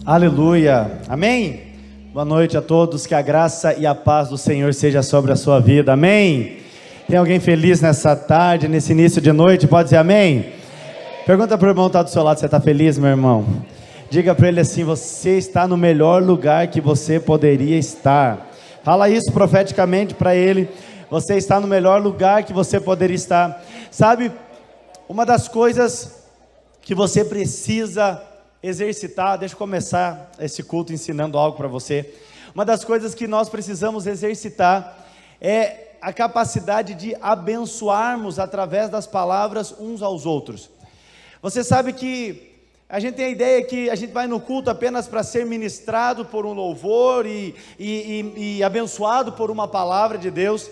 Aleluia, amém? Boa noite a todos, que a graça e a paz do Senhor seja sobre a sua vida, amém? Tem alguém feliz nessa tarde, nesse início de noite? Pode dizer amém? Pergunta para o irmão que está do seu lado, você está feliz, meu irmão? Diga para ele assim, você está no melhor lugar que você poderia estar. Fala isso profeticamente para ele, você está no melhor lugar que você poderia estar. Sabe, uma das coisas que você precisa exercitar, deixa eu começar esse culto ensinando algo para você. Uma das coisas que nós precisamos exercitar é a capacidade de abençoarmos através das palavras uns aos outros. Você sabe que a gente tem a ideia que a gente vai no culto apenas para ser ministrado por um louvor e abençoado por uma palavra de Deus.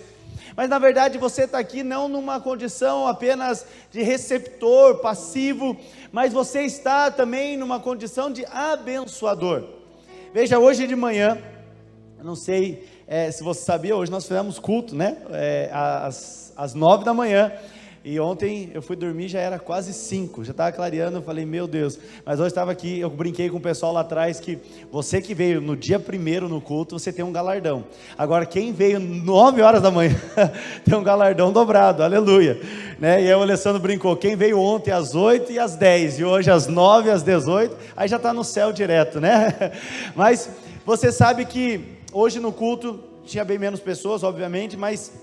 Mas na verdade você está aqui não numa condição apenas de receptor, passivo, mas você está também numa condição de abençoador. Veja, hoje de manhã, eu não sei se você sabia, hoje nós fizemos culto, né? Às 9 da manhã. E ontem eu fui dormir, já era quase 5, já estava clareando, eu falei, meu Deus, mas hoje estava aqui, eu brinquei com o pessoal lá atrás, que você que veio no dia 1º no culto, você tem um galardão. Agora quem veio 9 horas da manhã, tem um galardão dobrado, aleluia, né? E aí o Alessandro brincou, quem veio ontem às 8 e às 10, e hoje às 9 e às 18, aí já está no céu direto, né? Mas você sabe que hoje no culto, tinha bem menos pessoas, obviamente, mas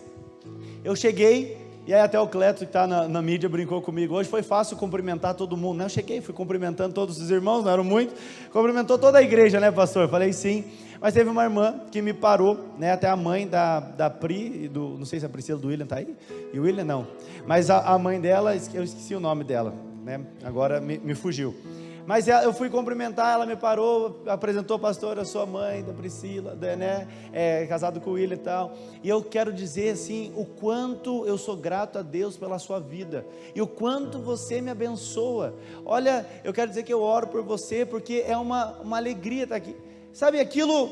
eu cheguei. E aí até o Cleto que está na mídia brincou comigo, hoje foi fácil cumprimentar todo mundo, né? Eu cheguei, fui cumprimentando todos os irmãos, não eram muitos, cumprimentou toda a igreja, né, pastor? Falei sim, mas teve uma irmã que me parou, né? Até a mãe da Pri, não sei se a Priscila do William está aí, e o William não, mas a mãe dela, eu esqueci o nome dela, né? Agora me fugiu. Mas eu fui cumprimentar, ela me parou, apresentou, pastor, a sua mãe, da Priscila, né, casado com o William e tal, e eu quero dizer assim, o quanto eu sou grato a Deus pela sua vida, e o quanto você me abençoa. Olha, eu quero dizer que eu oro por você, porque é uma alegria estar aqui, sabe aquilo,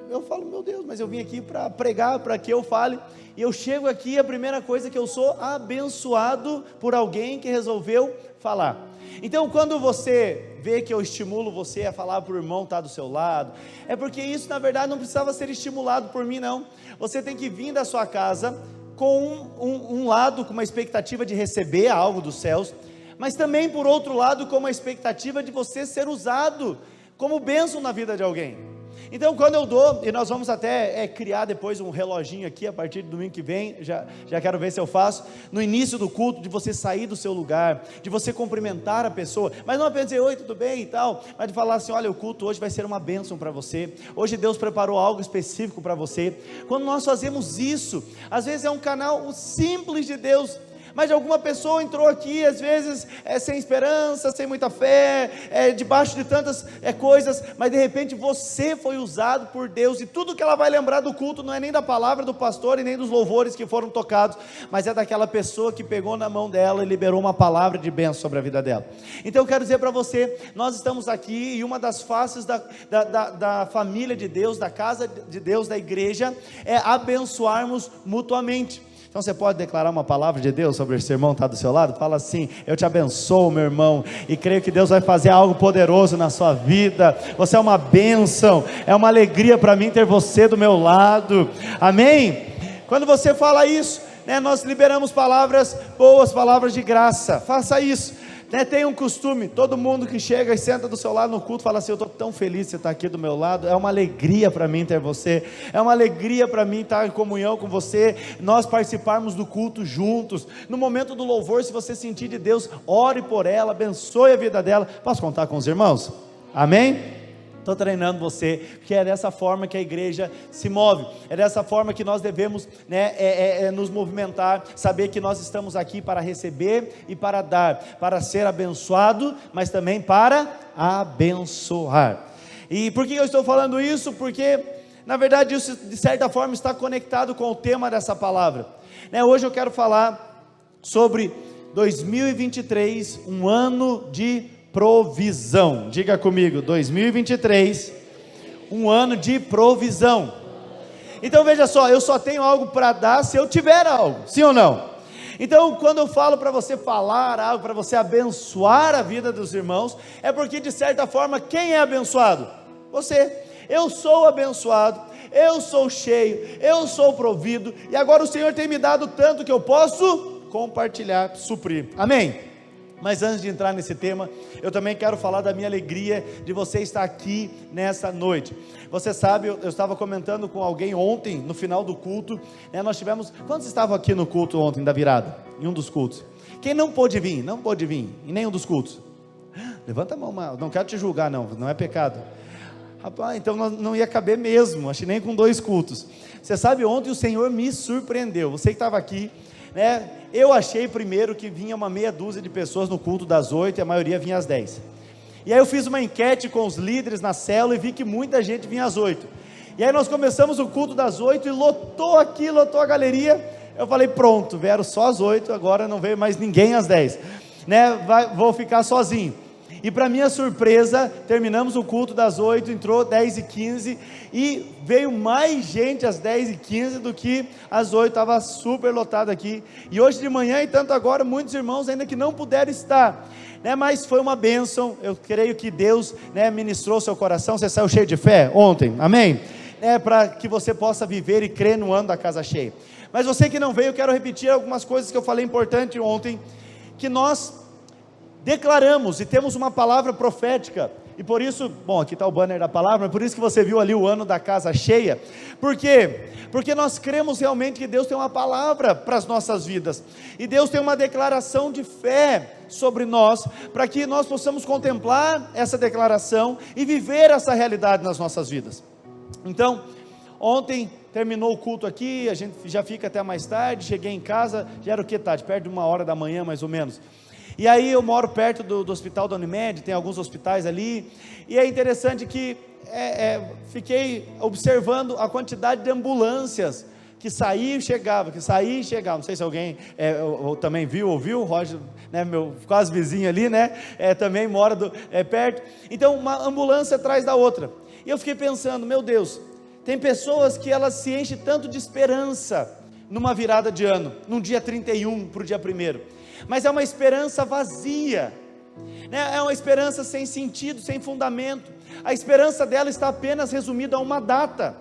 eu falo, meu Deus, mas eu vim aqui para pregar, para que eu fale, e eu chego aqui, a primeira coisa que eu sou abençoado por alguém que resolveu falar. Então quando você vê que eu estimulo você a falar para o irmão que está do seu lado, é porque isso na verdade não precisava ser estimulado por mim não, você tem que vir da sua casa com um lado, com uma expectativa de receber algo dos céus, mas também por outro lado com uma expectativa de você ser usado como bênção na vida de alguém. Então quando eu dou, e nós vamos até criar depois um reloginho aqui, a partir do domingo que vem, já quero ver se eu faço, no início do culto, de você sair do seu lugar, de você cumprimentar a pessoa, mas não apenas dizer, oi, tudo bem e tal, mas de falar assim, olha, o culto hoje vai ser uma bênção para você, hoje Deus preparou algo específico para você. Quando nós fazemos isso, às vezes é um canal simples de Deus, mas alguma pessoa entrou aqui, às vezes sem esperança, sem muita fé, debaixo de tantas coisas, mas de repente você foi usado por Deus, e tudo que ela vai lembrar do culto, não é nem da palavra do pastor, e nem dos louvores que foram tocados, mas é daquela pessoa que pegou na mão dela, e liberou uma palavra de bênção sobre a vida dela. Então eu quero dizer para você, nós estamos aqui, e uma das faces da família de Deus, da casa de Deus, da igreja, é abençoarmos mutuamente. Então você pode declarar uma palavra de Deus sobre esse irmão que está do seu lado? Fala assim, eu te abençoo, meu irmão, e creio que Deus vai fazer algo poderoso na sua vida, você é uma bênção, é uma alegria para mim ter você do meu lado, amém? Quando você fala isso, né, nós liberamos palavras boas, palavras de graça, faça isso. Tem um costume, todo mundo que chega e senta do seu lado no culto, fala assim, eu estou tão feliz de você estar aqui do meu lado, é uma alegria para mim ter você, é uma alegria para mim estar em comunhão com você, nós participarmos do culto juntos, no momento do louvor, se você sentir de Deus, ore por ela, abençoe a vida dela. Posso contar com os irmãos? Amém? Estou treinando você, porque é dessa forma que a igreja se move, é dessa forma que nós devemos, né, nos movimentar, saber que nós estamos aqui para receber e para dar, para ser abençoado, mas também para abençoar. E por que eu estou falando isso? Porque na verdade isso de certa forma está conectado com o tema dessa palavra, né? Hoje eu quero falar sobre 2023, um ano de provisão. Diga comigo, 2023, um ano de provisão. Então veja só, eu só tenho algo para dar se eu tiver algo, sim ou não? Então quando eu falo para você falar algo, para você abençoar a vida dos irmãos, é porque de certa forma quem é abençoado? Você. Eu sou abençoado, eu sou cheio, eu sou provido, e agora o Senhor tem me dado tanto que eu posso compartilhar, suprir. Amém? Mas antes de entrar nesse tema, eu também quero falar da minha alegria de você estar aqui nessa noite. Você sabe, eu estava comentando com alguém ontem, no final do culto, né, nós tivemos, quantos estavam aqui no culto ontem da virada? Em um dos cultos. Quem não pôde vir em nenhum dos cultos? Levanta a mão, não quero te julgar não é pecado. Rapaz, então não ia caber mesmo, acho que nem com 2 cultos. Você sabe, ontem o Senhor me surpreendeu, você que estava aqui, né? Eu achei primeiro que vinha uma meia dúzia de pessoas no culto das 8 e a maioria vinha às 10. E aí eu fiz uma enquete com os líderes na célula e vi que muita gente vinha às 8. E aí nós começamos o culto das 8 e lotou a galeria. Eu falei, pronto, vieram só às 8, agora não veio mais ninguém às 10, né? Vou ficar sozinho. E para minha surpresa, terminamos o culto das 8, entrou 10h15 e veio mais gente às 10h15 do que às 8, estava super lotado aqui. E hoje de manhã e tanto agora, muitos irmãos ainda que não puderam estar, né? Mas foi uma bênção, eu creio que Deus, né, ministrou seu coração, você saiu cheio de fé ontem, amém? Para que você possa viver e crer no ano da casa cheia. Mas você que não veio, eu quero repetir algumas coisas que eu falei importante ontem, que nós declaramos e temos uma palavra profética, e por isso, bom, aqui está o banner da palavra, por isso que você viu ali o ano da casa cheia. Por quê? Porque nós cremos realmente que Deus tem uma palavra para as nossas vidas, e Deus tem uma declaração de fé sobre nós, para que nós possamos contemplar essa declaração e viver essa realidade nas nossas vidas. Então, ontem terminou o culto aqui, a gente já fica até mais tarde, cheguei em casa, já era o que, Tati? Perto de 1h mais ou menos. E aí eu moro perto do hospital da Unimed, tem alguns hospitais ali, e é interessante que fiquei observando a quantidade de ambulâncias que saía e chegava, não sei se alguém também ouviu, o Roger, né, meu quase vizinho ali, né, também mora perto, então uma ambulância atrás da outra, e eu fiquei pensando, meu Deus, tem pessoas que elas se enchem tanto de esperança, numa virada de ano, num dia 31 para o dia 1º, mas é uma esperança vazia, né? É uma esperança sem sentido, sem fundamento. A esperança dela está apenas resumida a uma data.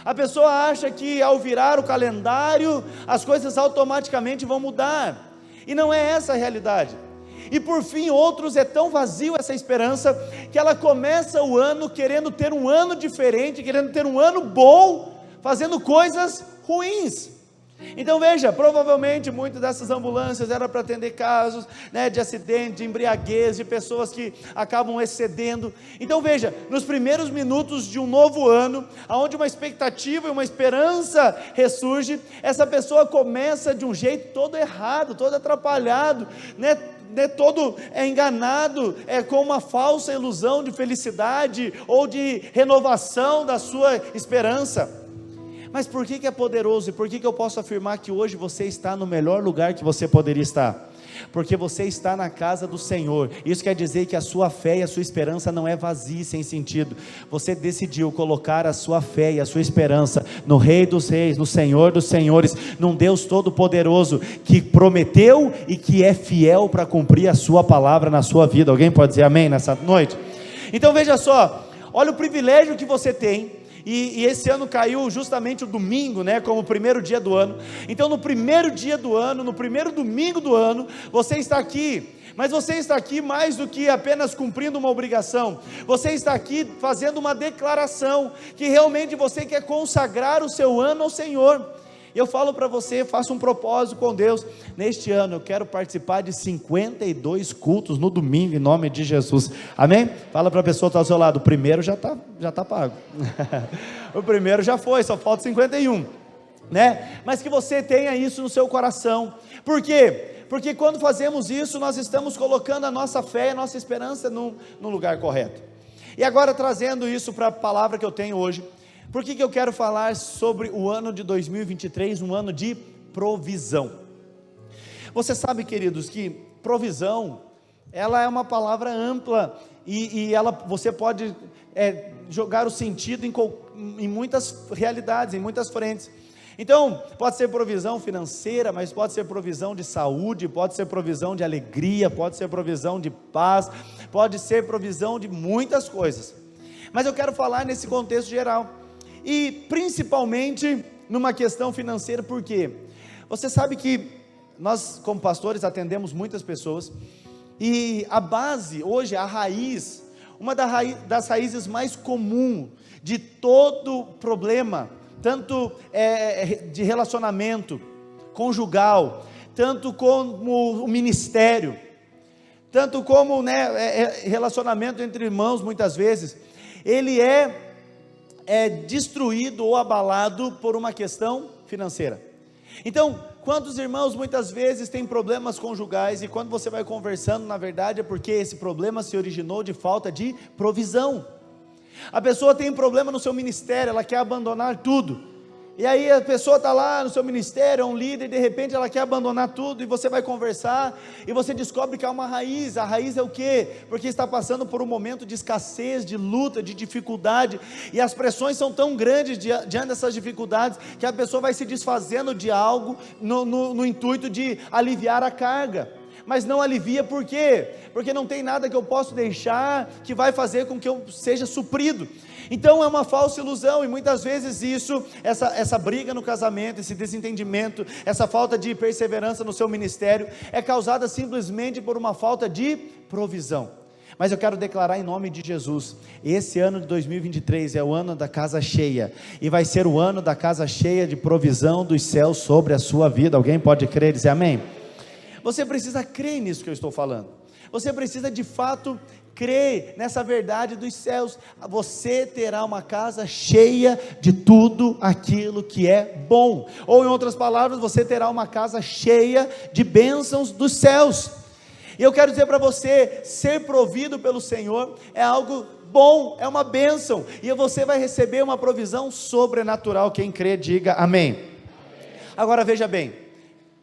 A pessoa acha que ao virar o calendário, as coisas automaticamente vão mudar, e não é essa a realidade. E por fim, outros é tão vazio essa esperança, que ela começa o ano querendo ter um ano diferente, querendo ter um ano bom, fazendo coisas ruins. Então veja, provavelmente muitas dessas ambulâncias eram para atender casos, né, de acidente, de embriaguez, de pessoas que acabam excedendo. Então veja, nos primeiros minutos de um novo ano, onde uma expectativa e uma esperança ressurge, essa pessoa começa de um jeito todo errado, todo atrapalhado, né, todo enganado, com uma falsa ilusão de felicidade ou de renovação da sua esperança. Mas por que é poderoso, e por que eu posso afirmar que hoje você está no melhor lugar que você poderia estar? Porque você está na casa do Senhor. Isso quer dizer que a sua fé e a sua esperança não é vazia, sem sentido. Você decidiu colocar a sua fé e a sua esperança no Rei dos Reis, no Senhor dos Senhores, num Deus todo-poderoso, que prometeu e que é fiel para cumprir a sua palavra na sua vida. Alguém pode dizer amém nessa noite? Então veja só, olha o privilégio que você tem. E esse ano caiu justamente o domingo, né, como o primeiro dia do ano. Então no primeiro dia do ano, no primeiro domingo do ano, você está aqui. Mas você está aqui mais do que apenas cumprindo uma obrigação. Você está aqui fazendo uma declaração, que realmente você quer consagrar o seu ano ao Senhor. Eu falo para você, faça um propósito com Deus, neste ano eu quero participar de 52 cultos no domingo, em nome de Jesus, amém? Fala para a pessoa que está ao seu lado, o primeiro já está pago, o primeiro já foi, só falta 51, né? Mas que você tenha isso no seu coração. Por quê? Porque quando fazemos isso, nós estamos colocando a nossa fé e a nossa esperança no lugar correto. E agora trazendo isso para a palavra que eu tenho hoje, por que eu quero falar sobre o ano de 2023, um ano de provisão? Você sabe, queridos, que provisão, ela é uma palavra ampla, e você pode jogar o sentido em muitas realidades, em muitas frentes. Então, pode ser provisão financeira, mas pode ser provisão de saúde, pode ser provisão de alegria, pode ser provisão de paz, pode ser provisão de muitas coisas. Mas eu quero falar nesse contexto geral, e principalmente numa questão financeira. Por quê? Você sabe que nós, como pastores, atendemos muitas pessoas, e a base, hoje, a raiz, uma das raízes mais comuns de todo problema, tanto de relacionamento conjugal, tanto como o ministério, tanto como relacionamento entre irmãos, muitas vezes, ele é destruído ou abalado por uma questão financeira. Então, quantos irmãos muitas vezes têm problemas conjugais, e quando você vai conversando, na verdade é porque esse problema se originou de falta de provisão. A pessoa tem um problema no seu ministério, ela quer abandonar tudo, e aí a pessoa está lá no seu ministério, é um líder, e de repente ela quer abandonar tudo, e você vai conversar, e você descobre que há uma raiz. A raiz é o quê? Porque está passando por um momento de escassez, de luta, de dificuldade, e as pressões são tão grandes diante dessas dificuldades, que a pessoa vai se desfazendo de algo, no intuito de aliviar a carga, mas não alivia. Por quê? Porque não tem nada que eu possa deixar, que vai fazer com que eu seja suprido. Então é uma falsa ilusão, e muitas vezes essa briga no casamento, esse desentendimento, essa falta de perseverança no seu ministério, é causada simplesmente por uma falta de provisão. Mas eu quero declarar em nome de Jesus, esse ano de 2023 é o ano da casa cheia, e vai ser o ano da casa cheia de provisão dos céus sobre a sua vida. Alguém pode crer e dizer amém? Você precisa crer nisso que eu estou falando, você precisa de fato crer nessa verdade dos céus. Você terá uma casa cheia de tudo aquilo que é bom, ou em outras palavras, você terá uma casa cheia de bênçãos dos céus. E eu quero dizer para você, ser provido pelo Senhor é algo bom, é uma bênção, e você vai receber uma provisão sobrenatural. Quem crê, diga amém. Agora veja bem,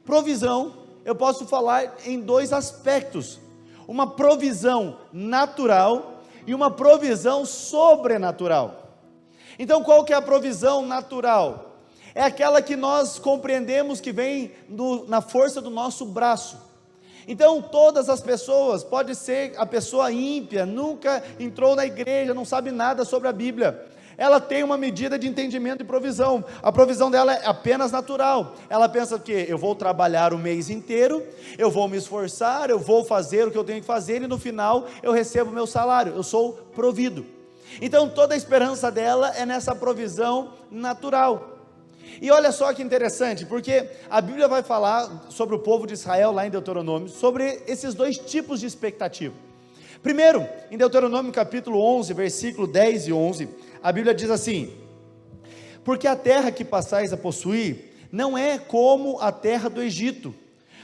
provisão, eu posso falar em dois aspectos: uma provisão natural e uma provisão sobrenatural. Então qual que é a provisão natural? É aquela que nós compreendemos que vem na força do nosso braço. Então todas as pessoas, pode ser a pessoa ímpia, nunca entrou na igreja, não sabe nada sobre a Bíblia, ela tem uma medida de entendimento e provisão. A provisão dela é apenas natural. Ela pensa que eu vou trabalhar o mês inteiro, eu vou me esforçar, eu vou fazer o que eu tenho que fazer, e no final eu recebo o meu salário, eu sou provido. Então toda a esperança dela é nessa provisão natural. E olha só que interessante, porque a Bíblia vai falar sobre o povo de Israel lá em Deuteronômio, sobre esses dois tipos de expectativa. Primeiro, em Deuteronômio capítulo 11, versículo 10 e 11, a Bíblia diz assim: porque a terra que passais a possuir, não é como a terra do Egito,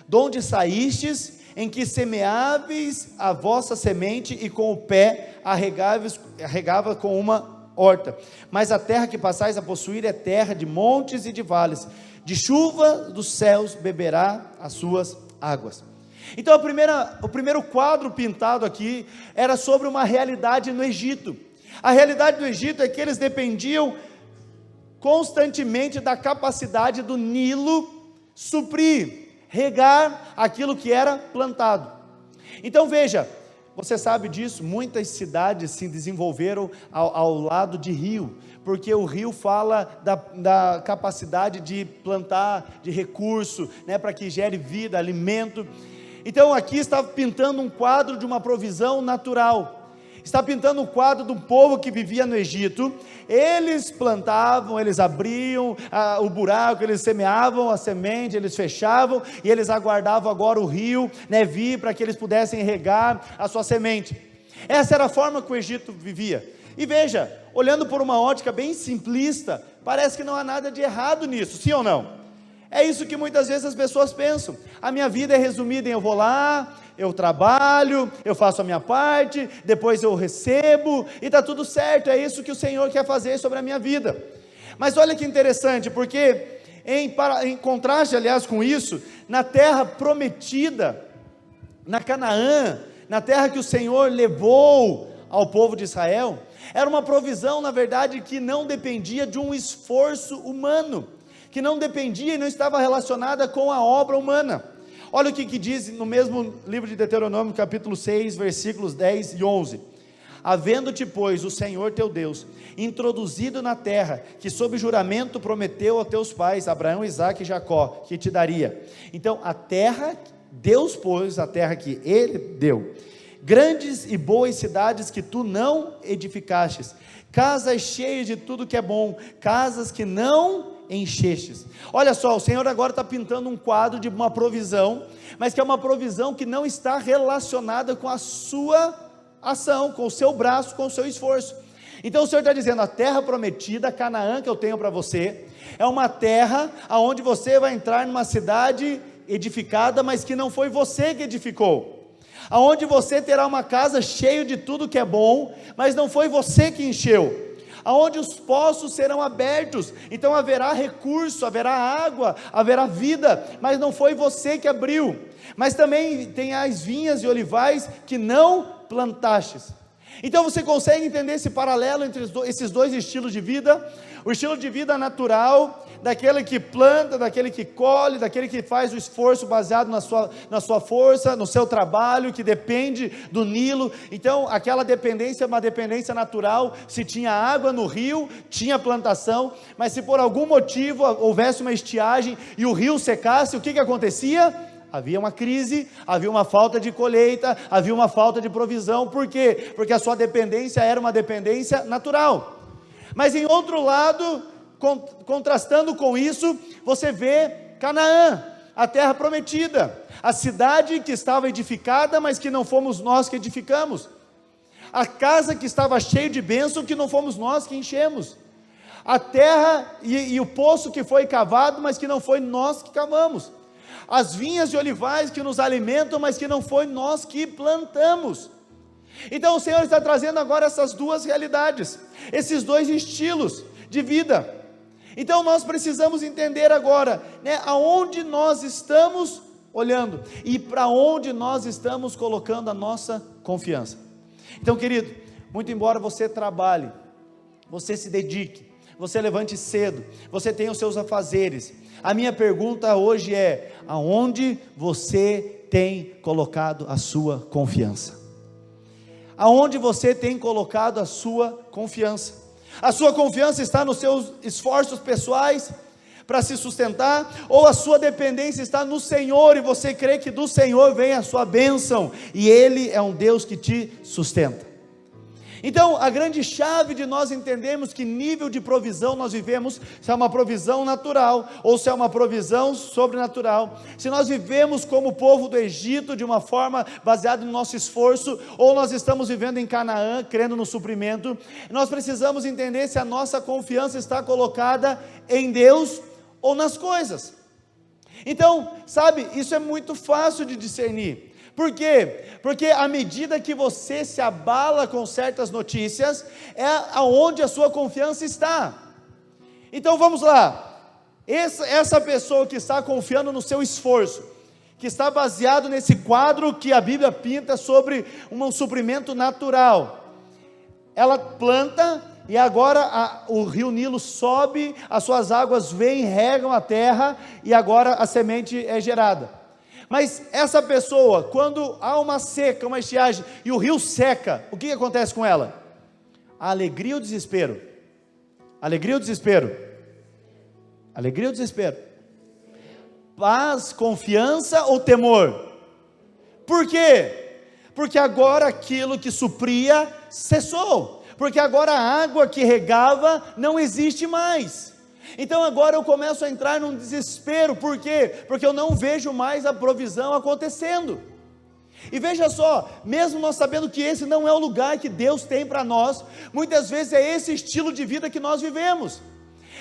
de onde saístes, em que semeáveis a vossa semente, e com o pé arregava com uma horta, mas a terra que passais a possuir é terra de montes e de vales, de chuva dos céus beberá as suas águas. Então o primeiro quadro pintado aqui era sobre uma realidade no Egito. A realidade do Egito é que eles dependiam constantemente da capacidade do Nilo suprir, regar aquilo que era plantado. Então veja, você sabe disso, muitas cidades se desenvolveram ao lado de rio, porque o rio fala da capacidade de plantar, de recurso, para que gere vida, alimento. Então aqui está pintando um quadro de uma provisão natural, está pintando um quadro de um povo que vivia no Egito. Eles plantavam, eles abriam o buraco, eles semeavam a semente, eles fechavam, e eles aguardavam agora o rio vir para que eles pudessem regar a sua semente. Essa era a forma que o Egito vivia. E veja, olhando por uma ótica bem simplista, parece que não há nada de errado nisso, sim ou não? É isso que muitas vezes as pessoas pensam: a minha vida é resumida em eu vou lá, eu trabalho, eu faço a minha parte, depois eu recebo, e está tudo certo, é isso que o Senhor quer fazer sobre a minha vida. Mas olha que interessante, porque em contraste, aliás, com isso, na terra prometida, na Canaã, na terra que o Senhor levou ao povo de Israel, era uma provisão, na verdade, que não dependia de um esforço humano, que não dependia e não estava relacionada com a obra humana. Olha o que diz no mesmo livro de Deuteronômio, capítulo 6, versículos 10 e 11. havendo-te, pois, o Senhor teu Deus introduzido na terra, que sob juramento prometeu a teus pais, Abraão, Isaque e Jacó, que te daria. Então, a terra, Deus pôs a terra que Ele deu, grandes e boas cidades que tu não edificastes, casas cheias de tudo que é bom, casas que não enchestes. Olha só, o Senhor agora está pintando um quadro de uma provisão, mas que é uma provisão que não está relacionada com a sua ação, com o seu braço, com o seu esforço. Então o Senhor está dizendo, a terra prometida, Canaã, que eu tenho para você, é uma terra onde você vai entrar numa cidade edificada, mas que não foi você que edificou, aonde você terá uma casa cheia de tudo que é bom, mas não foi você que encheu, aonde os poços serão abertos, então haverá recurso, haverá água, haverá vida, mas não foi você que abriu. Mas também tem as vinhas e olivais que não plantastes. Então você consegue entender esse paralelo entre esses dois estilos de vida? O estilo de vida natural, daquele que planta, daquele que colhe, daquele que faz o esforço baseado na sua força, no seu trabalho, que depende do Nilo. Então aquela dependência é uma dependência natural. Se tinha água no rio, tinha plantação, mas se por algum motivo houvesse uma estiagem e o rio secasse, o que acontecia? Havia uma crise, havia uma falta de colheita, havia uma falta de provisão. Por quê? Porque a sua dependência era uma dependência natural. Mas em outro lado, contrastando com isso, você vê Canaã, a terra prometida, a cidade que estava edificada, mas que não fomos nós que edificamos, a casa que estava cheia de bênção, que não fomos nós que enchemos, a terra e o poço que foi cavado, mas que não foi nós que cavamos, as vinhas e olivais que nos alimentam, mas que não foi nós que plantamos. Então o Senhor está trazendo agora essas duas realidades, esses dois estilos de vida. Então nós precisamos entender agora, aonde nós estamos olhando, e para onde nós estamos colocando a nossa confiança. Então querido, muito embora você trabalhe, você se dedique, você levante cedo, você tenha os seus afazeres, a minha pergunta hoje é, aonde você tem colocado a sua confiança? Aonde você tem colocado a sua confiança? A sua confiança está nos seus esforços pessoais para se sustentar, ou a sua dependência está no Senhor, e você crê que do Senhor vem a sua bênção, e Ele é um Deus que te sustenta? Então, a grande chave de nós entendermos que nível de provisão nós vivemos, se é uma provisão natural, ou se é uma provisão sobrenatural, se nós vivemos como o povo do Egito, de uma forma baseada no nosso esforço, ou nós estamos vivendo em Canaã, crendo no suprimento, nós precisamos entender se a nossa confiança está colocada em Deus, ou nas coisas. Então, sabe, isso é muito fácil de discernir. Por quê? Porque à medida que você se abala com certas notícias, é aonde a sua confiança está. Então vamos lá, essa pessoa que está confiando no seu esforço, que está baseado nesse quadro que a Bíblia pinta sobre um suprimento natural, ela planta, e agora o rio Nilo sobe, as suas águas vêm, regam a terra, e agora a semente é gerada. Mas essa pessoa, quando há uma seca, uma estiagem, e o rio seca, o que acontece com ela? A alegria ou o desespero? Alegria ou desespero? Alegria ou desespero? Paz, confiança ou temor? Por quê? Porque agora aquilo que supria cessou, porque agora a água que regava não existe mais. Então agora eu começo a entrar num desespero. Por quê? Porque eu não vejo mais a provisão acontecendo. E veja só, mesmo nós sabendo que esse não é o lugar que Deus tem para nós, muitas vezes é esse estilo de vida que nós vivemos.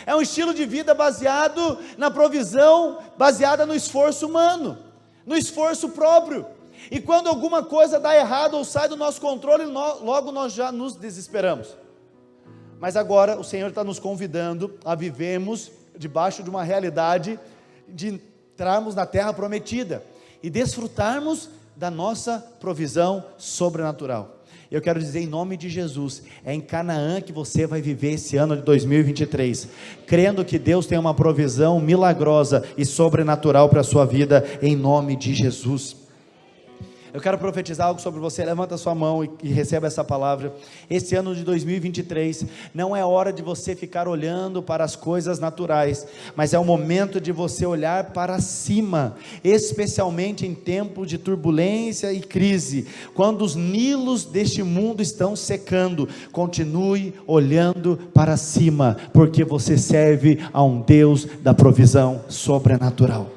É um estilo de vida baseado na provisão, baseada no esforço humano, no esforço próprio. E quando alguma coisa dá errado ou sai do nosso controle, logo nós já nos desesperamos. Mas agora o Senhor está nos convidando a vivermos debaixo de uma realidade, de entrarmos na terra prometida e desfrutarmos da nossa provisão sobrenatural. Eu quero dizer em nome de Jesus, é em Canaã que você vai viver esse ano de 2023, crendo que Deus tem uma provisão milagrosa e sobrenatural para a sua vida, em nome de Jesus. Eu quero profetizar algo sobre você. Levanta a sua mão e receba essa palavra. Esse ano de 2023 não é hora de você ficar olhando para as coisas naturais, mas é o momento de você olhar para cima, especialmente em tempos de turbulência e crise, quando os nilos deste mundo estão secando. Continue olhando para cima, porque você serve a um Deus da provisão sobrenatural.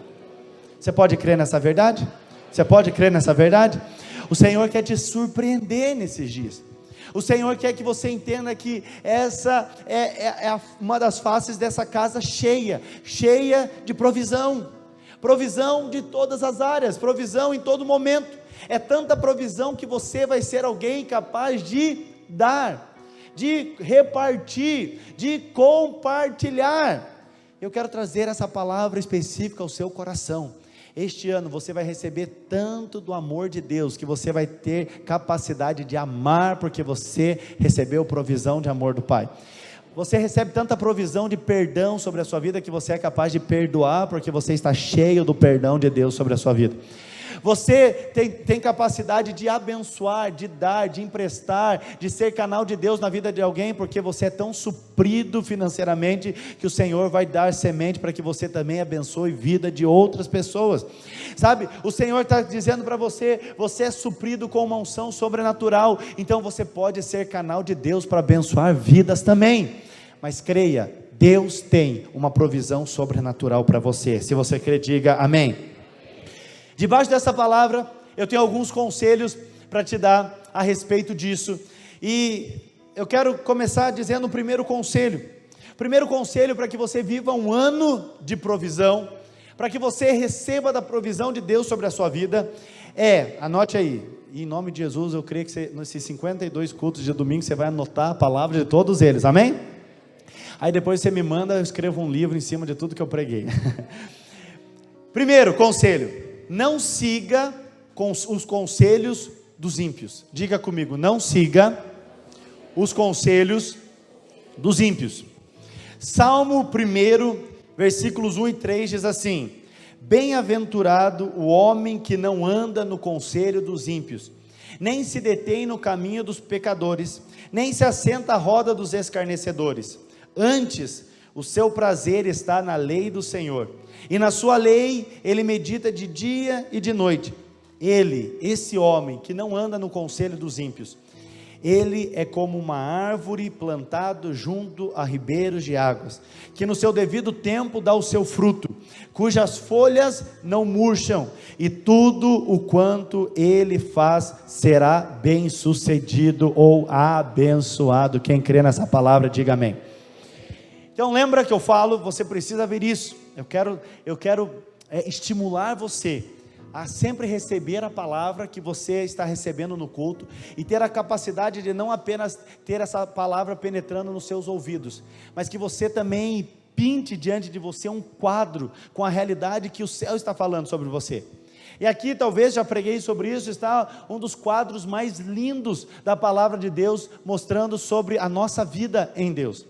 Você pode crer nessa verdade? Você pode crer nessa verdade? O Senhor quer te surpreender nesses dias. O Senhor quer que você entenda que essa é uma das faces dessa casa cheia de provisão de todas as áreas, provisão em todo momento. É tanta provisão que você vai ser alguém capaz de dar, de repartir, de compartilhar. Eu quero trazer essa palavra específica ao seu coração. Este ano você vai receber tanto do amor de Deus, que você vai ter capacidade de amar, porque você recebeu provisão de amor do Pai. Você recebe tanta provisão de perdão sobre a sua vida, que você é capaz de perdoar, porque você está cheio do perdão de Deus sobre a sua vida. Você tem capacidade de abençoar, de dar, de emprestar, de ser canal de Deus na vida de alguém, porque você é tão suprido financeiramente, que o Senhor vai dar semente para que você também abençoe a vida de outras pessoas. Sabe, o Senhor está dizendo para você, você é suprido com uma unção sobrenatural, então você pode ser canal de Deus para abençoar vidas também. Mas creia, Deus tem uma provisão sobrenatural para você. Se você crê, diga amém. Debaixo dessa palavra, eu tenho alguns conselhos para te dar a respeito disso, e eu quero começar dizendo o primeiro conselho para que você viva um ano de provisão, para que você receba da provisão de Deus sobre a sua vida, anote aí, em nome de Jesus, eu creio que você, nesses 52 cultos de domingo, você vai anotar a palavra de todos eles, amém? Aí depois você me manda, eu escrevo um livro em cima de tudo que eu preguei. Primeiro conselho: não siga os conselhos dos ímpios. Diga comigo, não siga os conselhos dos ímpios. Salmo 1, versículos 1 e 3 diz assim: bem-aventurado o homem que não anda no conselho dos ímpios, nem se detém no caminho dos pecadores, nem se assenta à roda dos escarnecedores. Antes, o seu prazer está na lei do Senhor, e na sua lei ele medita de dia e de noite. Esse homem que não anda no conselho dos ímpios, ele é como uma árvore plantada junto a ribeiros de águas, que no seu devido tempo dá o seu fruto, cujas folhas não murcham, e tudo o quanto ele faz será bem sucedido ou abençoado. Quem crê nessa palavra, diga amém. Então lembra que eu falo, você precisa ver isso. Eu quero estimular você a sempre receber a palavra que você está recebendo no culto, e ter a capacidade de não apenas ter essa palavra penetrando nos seus ouvidos, mas que você também pinte diante de você um quadro com a realidade que o céu está falando sobre você. E aqui, talvez já preguei sobre isso, está um dos quadros mais lindos da palavra de Deus, mostrando sobre a nossa vida em Deus.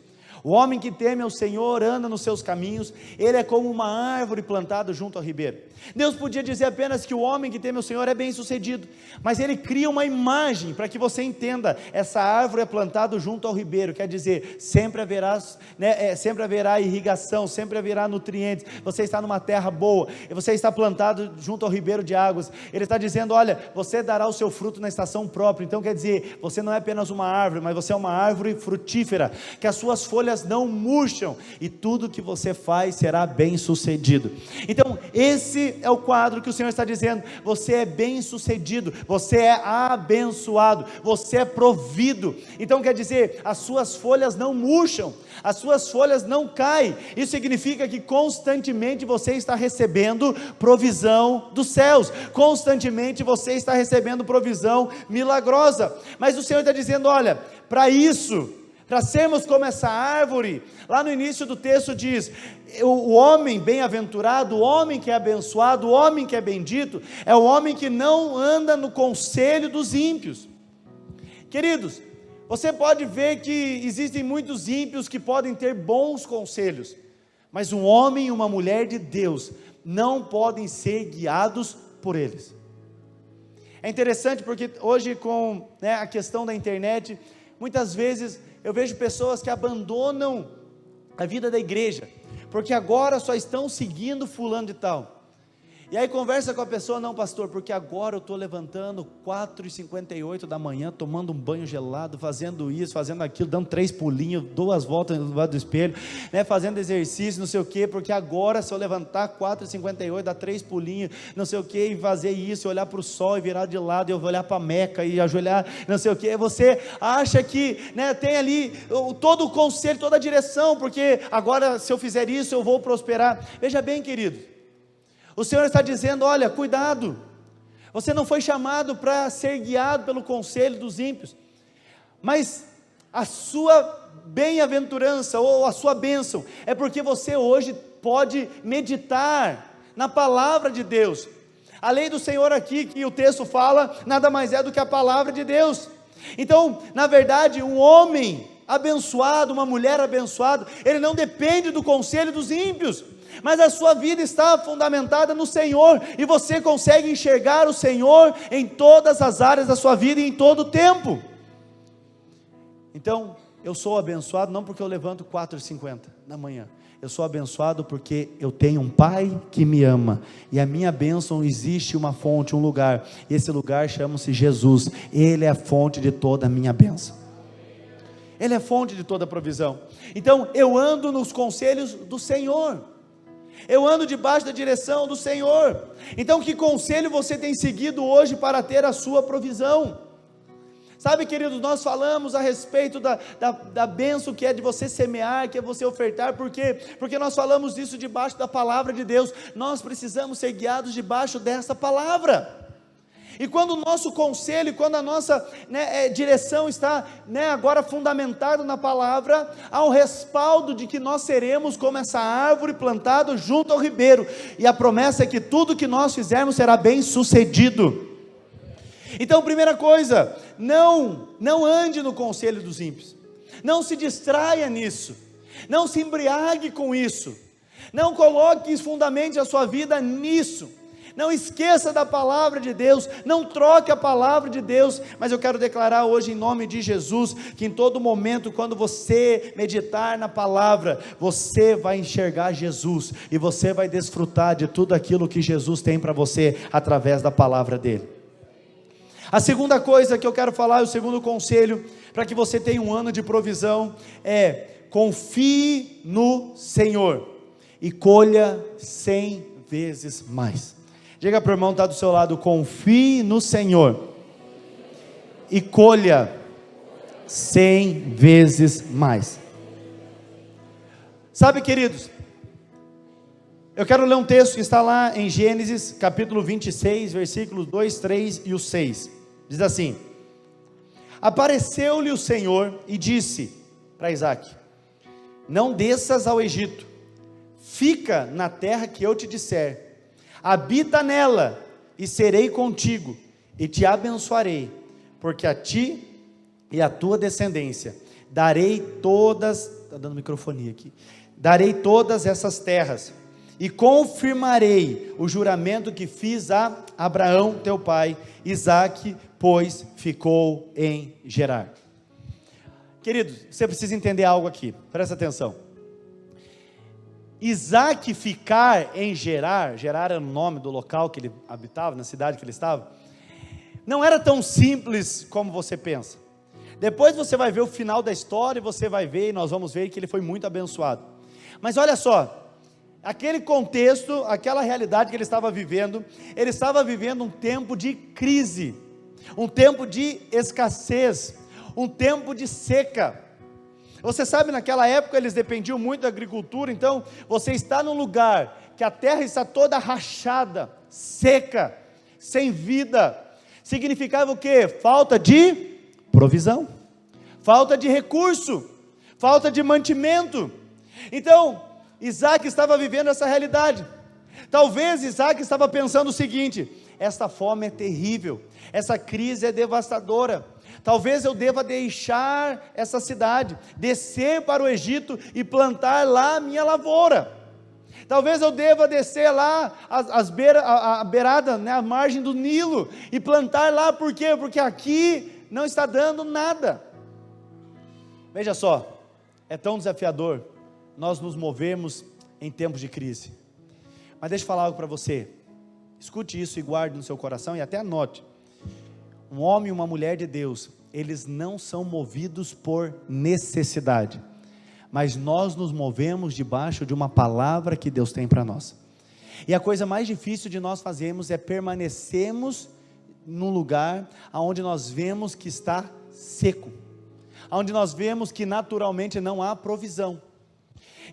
O homem que teme ao Senhor anda nos seus caminhos, ele é como uma árvore plantada junto ao ribeiro. Deus podia dizer apenas que o homem que teme ao Senhor é bem sucedido, mas ele cria uma imagem para que você entenda: essa árvore é plantada junto ao ribeiro, quer dizer, sempre haverá irrigação, sempre haverá nutrientes, você está numa terra boa, e você está plantado junto ao ribeiro de águas. Ele está dizendo: olha, você dará o seu fruto na estação própria. Então quer dizer, você não é apenas uma árvore, mas você é uma árvore frutífera, que as suas folhas não murcham, e tudo que você faz será bem sucedido. Então esse é o quadro que o Senhor está dizendo: você é bem sucedido, você é abençoado, você é provido. Então quer dizer, as suas folhas não murcham, as suas folhas não caem. Isso significa que constantemente você está recebendo provisão dos céus, constantemente você está recebendo provisão milagrosa. Mas o Senhor está dizendo: olha, para isso, para sermos como essa árvore, lá no início do texto diz: o homem bem-aventurado, o homem que é abençoado, o homem que é bendito, é o homem que não anda no conselho dos ímpios. Queridos, você pode ver que existem muitos ímpios que podem ter bons conselhos, mas um homem e uma mulher de Deus não podem ser guiados por eles. É interessante porque hoje com a questão da internet, muitas vezes eu vejo pessoas que abandonam a vida da igreja, porque agora só estão seguindo fulano de tal. E aí conversa com a pessoa: não, pastor, porque agora eu estou levantando 4h58 da manhã, tomando um banho gelado, fazendo isso, fazendo aquilo, dando 3 pulinhos, 2 voltas no lado do espelho, fazendo exercício, não sei o quê, porque agora se eu levantar 4h58, dar 3 pulinhos, não sei o quê, e fazer isso, olhar para o sol e virar de lado, e eu vou olhar para a Meca e ajoelhar, não sei o quê, você acha que tem ali todo o conselho, toda a direção, porque agora se eu fizer isso eu vou prosperar. Veja bem, querido, o Senhor está dizendo: olha, cuidado, você não foi chamado para ser guiado pelo conselho dos ímpios, mas a sua bem-aventurança ou a sua bênção é porque você hoje pode meditar na palavra de Deus. A lei do Senhor aqui, que o texto fala, nada mais é do que a palavra de Deus. Então, na verdade, um homem abençoado, uma mulher abençoada, ele não depende do conselho dos ímpios, mas a sua vida está fundamentada no Senhor, e você consegue enxergar o Senhor em todas as áreas da sua vida e em todo o tempo. Então, eu sou abençoado não porque eu levanto 4h50 da manhã, eu sou abençoado porque eu tenho um Pai que me ama, e a minha bênção existe uma fonte, um lugar, e esse lugar chama-se Jesus. Ele é a fonte de toda a minha bênção, Ele é a fonte de toda a provisão. Então eu ando nos conselhos do Senhor, eu ando debaixo da direção do Senhor. Então que conselho você tem seguido hoje para ter a sua provisão? Sabe, queridos, nós falamos a respeito da bênção que é de você semear, que é você ofertar. Por quê? Porque nós falamos disso debaixo da palavra de Deus. Nós precisamos ser guiados debaixo dessa palavra. E quando o nosso conselho, quando a nossa direção está agora fundamentada na palavra, há um respaldo de que nós seremos como essa árvore plantada junto ao ribeiro, e a promessa é que tudo que nós fizermos será bem sucedido. Então, primeira coisa, não ande no conselho dos ímpios, não se distraia nisso, não se embriague com isso, não coloque fundamente a sua vida nisso. Não esqueça da palavra de Deus, não troque a palavra de Deus. Mas eu quero declarar hoje em nome de Jesus, que em todo momento, quando você meditar na palavra, você vai enxergar Jesus, e você vai desfrutar de tudo aquilo que Jesus tem para você, através da palavra dele. A segunda coisa que eu quero falar, o segundo conselho, para que você tenha um ano de provisão, é: confie no Senhor, e colha 100 vezes mais. Diga para o irmão que está do seu lado: confie no Senhor e colha 100 vezes mais. Sabe, queridos, eu quero ler um texto que está lá em Gênesis capítulo 26, versículos 2, 3 e o 6, diz assim: apareceu-lhe o Senhor e disse para Isaac: não desças ao Egito, fica na terra que eu te disser, habita nela, e serei contigo, e te abençoarei, porque a ti e a tua descendência darei todas, está dando microfonia aqui, darei todas essas terras, e confirmarei o juramento que fiz a Abraão teu pai. Isaque, pois, ficou em Gerar. Queridos, você precisa entender algo aqui, presta atenção. Isaque ficar em Gerar, Gerar era o nome do local que ele habitava, na cidade que ele estava, não era tão simples como você pensa. Depois você vai ver o final da história, e você vai ver, e nós vamos ver que ele foi muito abençoado. Mas olha só, aquele contexto, aquela realidade que ele estava vivendo um tempo de crise, um tempo de escassez, um tempo de seca. Você sabe, naquela época eles dependiam muito da agricultura. Então você está num lugar que a terra está toda rachada, seca, sem vida, significava o quê? Falta de provisão, falta de recurso, falta de mantimento. Então Isaac estava vivendo essa realidade. Talvez Isaac estava pensando o seguinte: esta fome é terrível, essa crise é devastadora, talvez eu deva deixar essa cidade, descer para o Egito e plantar lá a minha lavoura. Talvez eu deva descer lá a beirada, né, a margem do Nilo e plantar lá, por quê? Porque aqui não está dando nada. Veja só, é tão desafiador nós nos movemos em tempos de crise. Mas deixa eu falar algo para você, escute isso e guarde no seu coração e até anote. Um homem e uma mulher de Deus, eles não são movidos por necessidade, mas nós nos movemos debaixo de uma palavra que Deus tem para nós. E a coisa mais difícil de nós fazermos é permanecermos num lugar onde nós vemos que está seco, onde nós vemos que naturalmente não há provisão.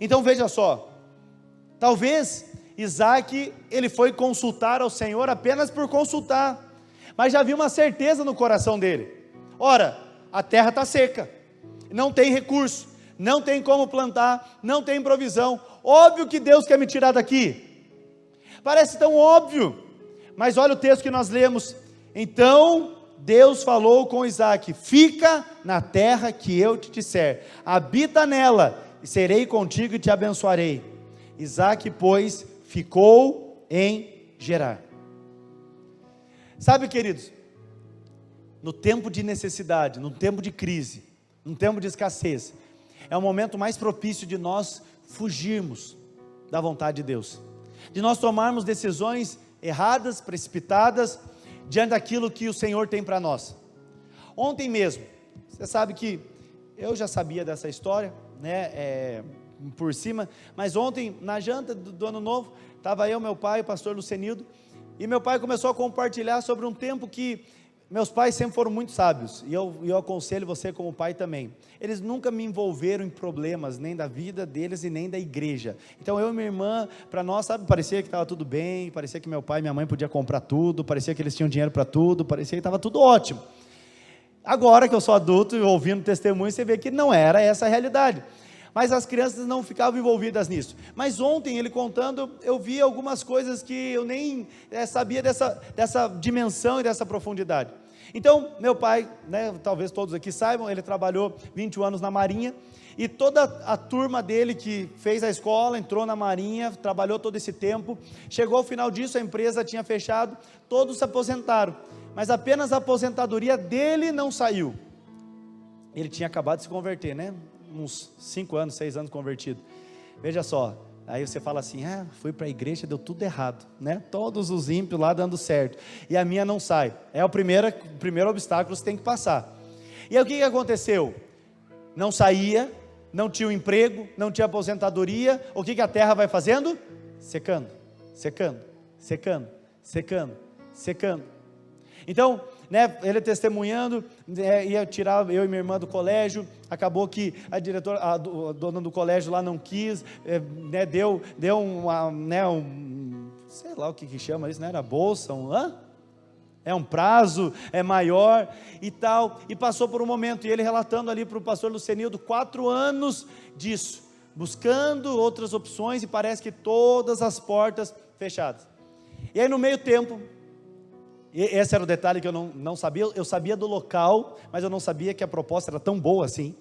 Então veja só, talvez Isaac, ele foi consultar ao Senhor apenas por consultar, mas já havia uma certeza no coração dele. Ora, a terra está seca, não tem recurso, não tem como plantar, não tem provisão, óbvio que Deus quer me tirar daqui, parece tão óbvio, mas olha o texto que nós lemos. Então Deus falou com Isaac: fica na terra que eu te disser, habita nela, e serei contigo e te abençoarei. Isaac, pois, ficou em Gerar. Sabe, queridos, no tempo de necessidade, no tempo de crise, no tempo de escassez, é o momento mais propício de nós fugirmos da vontade de Deus, de nós tomarmos decisões erradas, precipitadas, diante daquilo que o Senhor tem para nós. Ontem mesmo, você sabe que eu já sabia dessa história, né, por cima, mas ontem, na janta do ano novo, estava eu, meu pai, o pastor Lucenildo, e meu pai começou a compartilhar sobre um tempo que meus pais sempre foram muito sábios, e eu aconselho você como pai também. Eles nunca me envolveram em problemas, nem da vida deles e nem da igreja. Então eu e minha irmã, para nós, sabe, parecia que estava tudo bem, parecia que meu pai e minha mãe podiam comprar tudo, parecia que eles tinham dinheiro para tudo, parecia que estava tudo ótimo. Agora que eu sou adulto e ouvindo testemunho, você vê que não era essa a realidade. Mas as crianças não ficavam envolvidas nisso. Mas ontem ele contando, eu vi algumas coisas que eu nem sabia dessa dimensão e dessa profundidade. Então meu pai, né, talvez todos aqui saibam, ele trabalhou 21 anos na Marinha, e toda a turma dele que fez a escola, entrou na Marinha, trabalhou todo esse tempo, chegou ao final disso, a empresa tinha fechado, todos se aposentaram, mas apenas a aposentadoria dele não saiu. Ele tinha acabado de se converter, né? Uns 5 anos, 6 anos convertido. Veja só, aí você fala assim: fui para a igreja, deu tudo errado, né? Todos os ímpios lá dando certo, e a minha não sai. É o primeiro obstáculo que você tem que passar. E aí o que aconteceu? Não saía, não tinha um emprego, não tinha aposentadoria. O que a terra vai fazendo? Secando, secando, secando, secando, secando. Então, né, ele testemunhando, ia tirar eu e minha irmã do colégio, acabou que a diretora, a dona do colégio lá não quis, né, deu uma, né, sei lá o que chama isso, não era bolsa, um prazo maior e tal, e passou por um momento, e ele relatando ali para o pastor Lucenildo, 4 anos disso, buscando outras opções, e parece que todas as portas fechadas. E aí no meio tempo, e esse era o detalhe que eu não sabia, eu sabia do local, mas eu não sabia que a proposta era tão boa assim.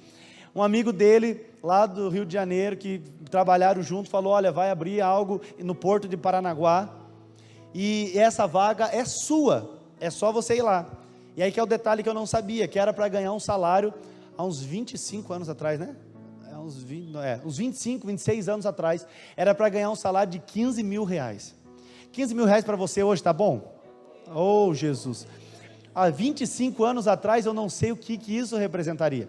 Um amigo dele, lá do Rio de Janeiro, que trabalharam junto, falou: olha, vai abrir algo no Porto de Paranaguá, e essa vaga é sua, é só você ir lá. E aí que é o detalhe que eu não sabia, que era para ganhar um salário, há uns 25 anos atrás, né? Uns 25, 26 anos atrás, era para ganhar um salário de 15 mil reais. 15 mil reais para você hoje, tá bom? Oh Jesus, há 25 anos atrás eu não sei o que isso representaria.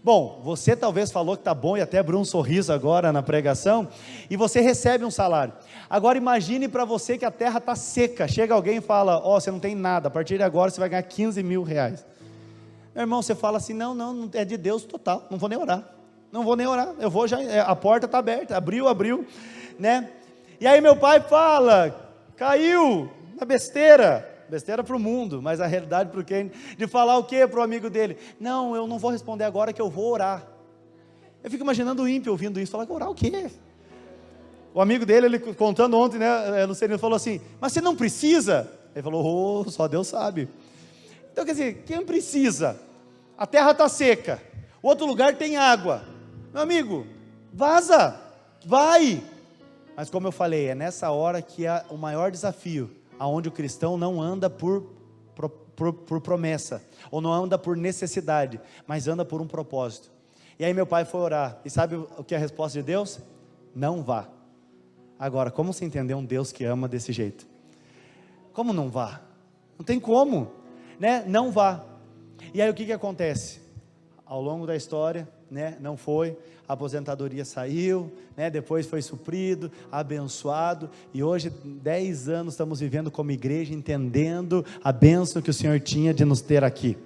Bom, você talvez falou que está bom e até abriu um sorriso agora na pregação, e você recebe um salário. Agora imagine para você que a terra está seca, chega alguém e fala: você não tem nada, a partir de agora você vai ganhar 15 mil reais. Meu irmão, você fala assim: não, é de Deus total, não vou nem orar, eu vou já, a porta está aberta, abriu, né? E aí meu pai fala: caiu na besteira para o mundo, mas a realidade para quem? De falar o que para o amigo dele? Não, eu não vou responder agora, que eu vou orar. Eu fico imaginando o ímpio ouvindo isso, falar: orar o quê? O amigo dele, ele contando ontem, né, Luciano, falou assim: mas você não precisa? Ele falou: só Deus sabe. Então quer dizer, quem precisa? A terra está seca, o outro lugar tem água. Meu amigo, vaza, vai, Mas como eu falei, é nessa hora que é o maior desafio, aonde o cristão não anda por promessa, ou não anda por necessidade, mas anda por um propósito. E aí meu pai foi orar, e sabe o que é a resposta de Deus? Não vá. Agora, como você entender um Deus que ama desse jeito? Como não vá? Não tem como, né? Não vá. E aí o que acontece? Ao longo da história, né? Não foi, a aposentadoria saiu, né? Depois foi suprido, abençoado, e hoje 10 anos estamos vivendo como igreja, entendendo a bênção que o Senhor tinha de nos ter aqui.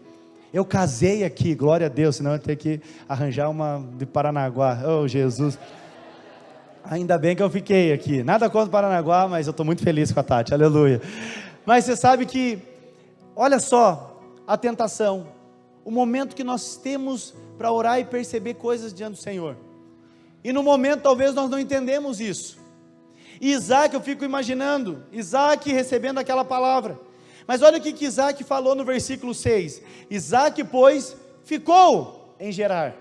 Eu casei aqui, glória a Deus, senão eu ia ter que arranjar uma de Paranaguá. Oh Jesus, ainda bem que eu fiquei aqui, nada contra Paranaguá, mas eu estou muito feliz com a Tati, aleluia. Mas você sabe que, olha só, a tentação, o momento que nós temos para orar e perceber coisas diante do Senhor, e no momento talvez nós não entendemos isso. E Isaac, eu fico imaginando, Isaac recebendo aquela palavra, mas olha o que Isaac falou no versículo 6, Isaac pois ficou em Gerar,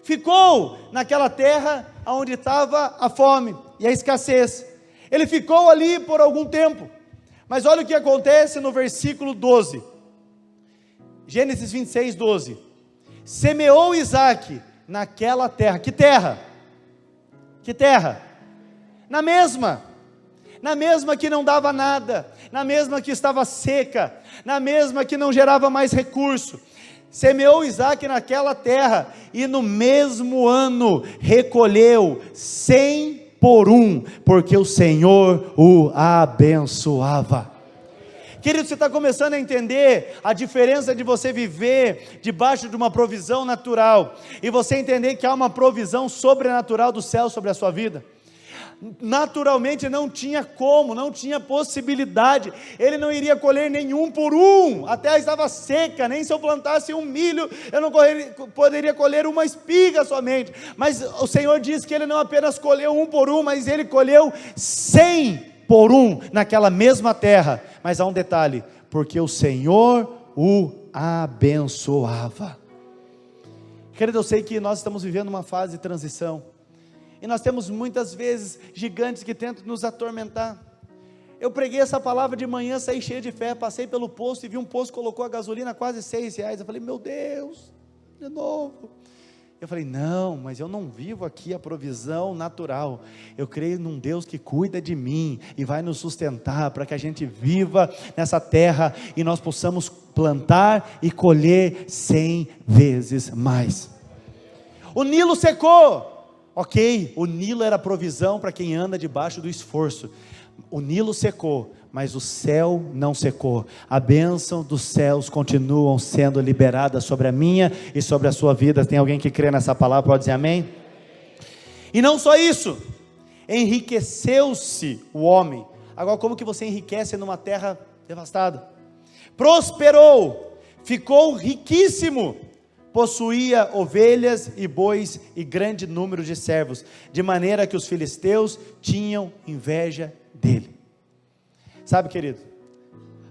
ficou naquela terra onde estava a fome e a escassez, ele ficou ali por algum tempo, mas olha o que acontece no versículo 12, Gênesis 26, 12, semeou Isaac naquela terra, que terra? Que terra? Na mesma que não dava nada, na mesma que estava seca, na mesma que não gerava mais recurso, semeou Isaac naquela terra, e no mesmo ano recolheu 100 por um, porque o Senhor o abençoava. Querido, você está começando a entender a diferença de você viver debaixo de uma provisão natural, e você entender que há uma provisão sobrenatural do céu sobre a sua vida. Naturalmente não tinha como, não tinha possibilidade, ele não iria colher nenhum por um, a terra estava seca, nem se eu plantasse um milho, eu não poderia colher uma espiga somente, mas o Senhor diz que ele não apenas colheu um por um, mas ele colheu 100 por um, naquela mesma terra, mas há um detalhe, porque o Senhor o abençoava. Querido, eu sei que nós estamos vivendo uma fase de transição, e nós temos muitas vezes gigantes que tentam nos atormentar. Eu preguei essa palavra de manhã, saí cheio de fé, passei pelo posto e vi um posto que colocou a gasolina a quase R$6, eu falei, meu Deus, de novo. Eu falei, não, mas eu não vivo aqui a provisão natural, eu creio num Deus que cuida de mim, e vai nos sustentar, para que a gente viva nessa terra, e nós possamos plantar e colher 100 vezes mais. O Nilo secou, ok, o Nilo era provisão para quem anda debaixo do esforço, o Nilo secou, mas o céu não secou, a bênção dos céus continuam sendo liberadas sobre a minha e sobre a sua vida. Tem alguém que crê nessa palavra, pode dizer amém? E não só isso, enriqueceu-se o homem. Agora, como que você enriquece numa terra devastada? Prosperou, ficou riquíssimo, possuía ovelhas e bois e grande número de servos, de maneira que os filisteus tinham inveja dele. Sabe, querido,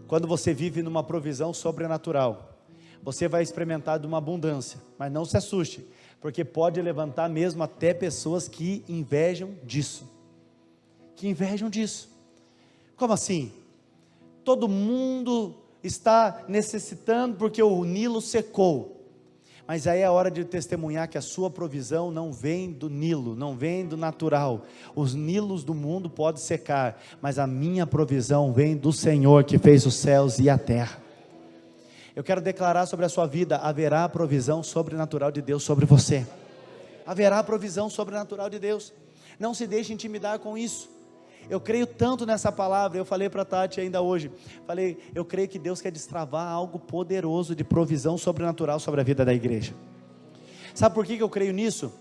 quando você vive numa provisão sobrenatural, você vai experimentar de uma abundância, mas não se assuste, porque pode levantar mesmo até pessoas que invejam disso. Como assim? Todo mundo está necessitando porque o Nilo secou, mas aí é a hora de testemunhar que a sua provisão não vem do Nilo, não vem do natural. Os Nilos do mundo podem secar, mas a minha provisão vem do Senhor que fez os céus e a terra. Eu quero declarar sobre a sua vida, haverá provisão sobrenatural de Deus sobre você. Haverá provisão sobrenatural de Deus. Não se deixe intimidar com isso. Eu creio tanto nessa palavra. Eu falei para a Tati ainda hoje, eu creio que Deus quer destravar algo poderoso de provisão sobrenatural sobre a vida da igreja. Sabe por que eu creio nisso?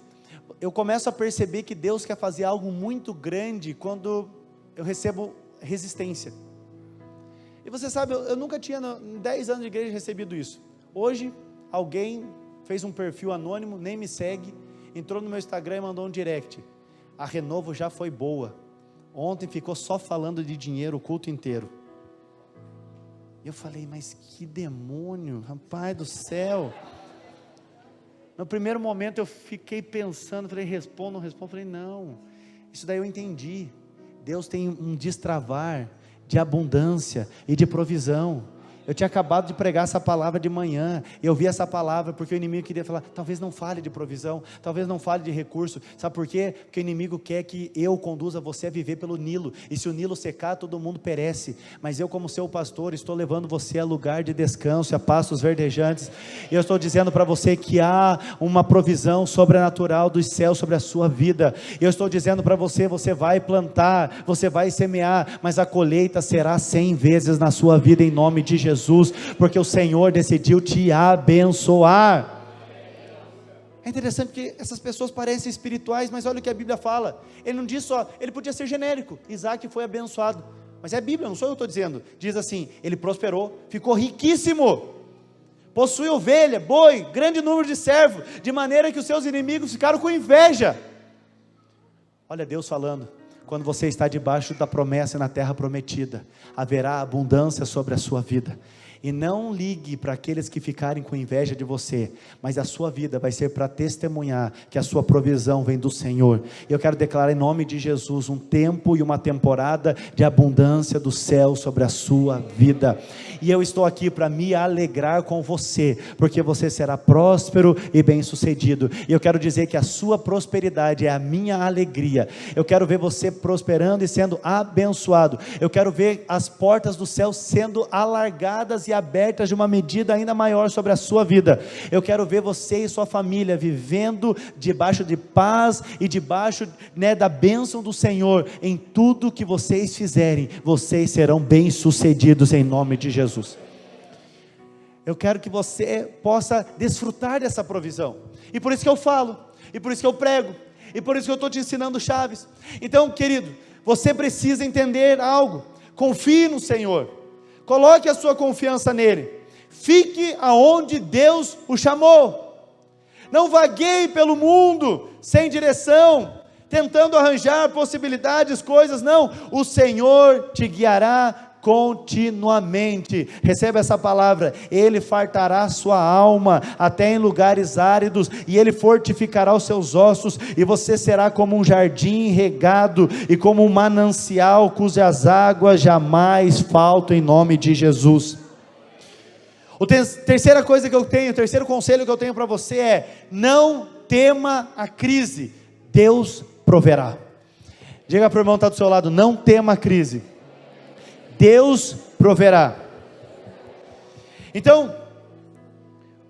Eu começo a perceber que Deus quer fazer algo muito grande quando eu recebo resistência. E você sabe, eu nunca tinha em 10 anos de igreja recebido isso. Hoje alguém fez um perfil anônimo, nem me segue, entrou no meu Instagram e mandou um direct: a Renovo já foi boa, ontem ficou só falando de dinheiro o culto inteiro. E eu falei, mas que demônio, rapaz do céu. No primeiro momento eu fiquei pensando, falei, respondo, não respondo, falei, não, isso daí eu entendi. Deus tem um destravar de abundância e de provisão. Eu tinha acabado de pregar essa palavra de manhã, e eu vi essa palavra porque o inimigo queria falar, talvez não fale de provisão, talvez não fale de recurso, sabe por quê? Porque o inimigo quer que eu conduza você a viver pelo Nilo, e se o Nilo secar, todo mundo perece, mas eu como seu pastor, estou levando você a lugar de descanso, a pastos verdejantes, e eu estou dizendo para você que há uma provisão sobrenatural dos céus sobre a sua vida, eu estou dizendo para você, você vai plantar, você vai semear, mas a colheita será 100 vezes na sua vida, em nome de Jesus, porque o Senhor decidiu te abençoar. É interessante que essas pessoas parecem espirituais, mas olha o que a Bíblia fala, ele não diz só, ele podia ser genérico, Isaac foi abençoado, mas é a Bíblia, não sou eu que estou dizendo, diz assim, ele prosperou, ficou riquíssimo, possui ovelha, boi, grande número de servos, de maneira que os seus inimigos ficaram com inveja. Olha Deus falando, quando você está debaixo da promessa na terra prometida, haverá abundância sobre a sua vida, e não ligue para aqueles que ficarem com inveja de você, mas a sua vida vai ser para testemunhar que a sua provisão vem do Senhor. Eu quero declarar em nome de Jesus um tempo e uma temporada de abundância do céu sobre a sua vida, e eu estou aqui para me alegrar com você, porque você será próspero e bem sucedido, e eu quero dizer que a sua prosperidade é a minha alegria. Eu quero ver você prosperando e sendo abençoado, eu quero ver as portas do céu sendo alargadas e abertas de uma medida ainda maior sobre a sua vida. Eu quero ver você e sua família vivendo debaixo de paz e debaixo, da bênção do Senhor. Em tudo que vocês fizerem, vocês serão bem sucedidos em nome de Jesus. Eu quero que você possa desfrutar dessa provisão, e por isso que eu falo, e por isso que eu prego, e por isso que eu estou te ensinando chaves. Então, querido, você precisa entender algo, confie no Senhor, coloque a sua confiança nele, fique aonde Deus o chamou, não vagueie pelo mundo, sem direção, tentando arranjar possibilidades, coisas, não, o Senhor te guiará continuamente. Receba essa palavra, ele fartará sua alma até em lugares áridos, e ele fortificará os seus ossos, e você será como um jardim regado, e como um manancial cujas águas jamais faltam, em nome de Jesus. Terceira coisa que eu tenho, o terceiro conselho que eu tenho para você é, não tema a crise, Deus proverá. Diga para o irmão que está do seu lado, não tema a crise, Deus proverá. Então,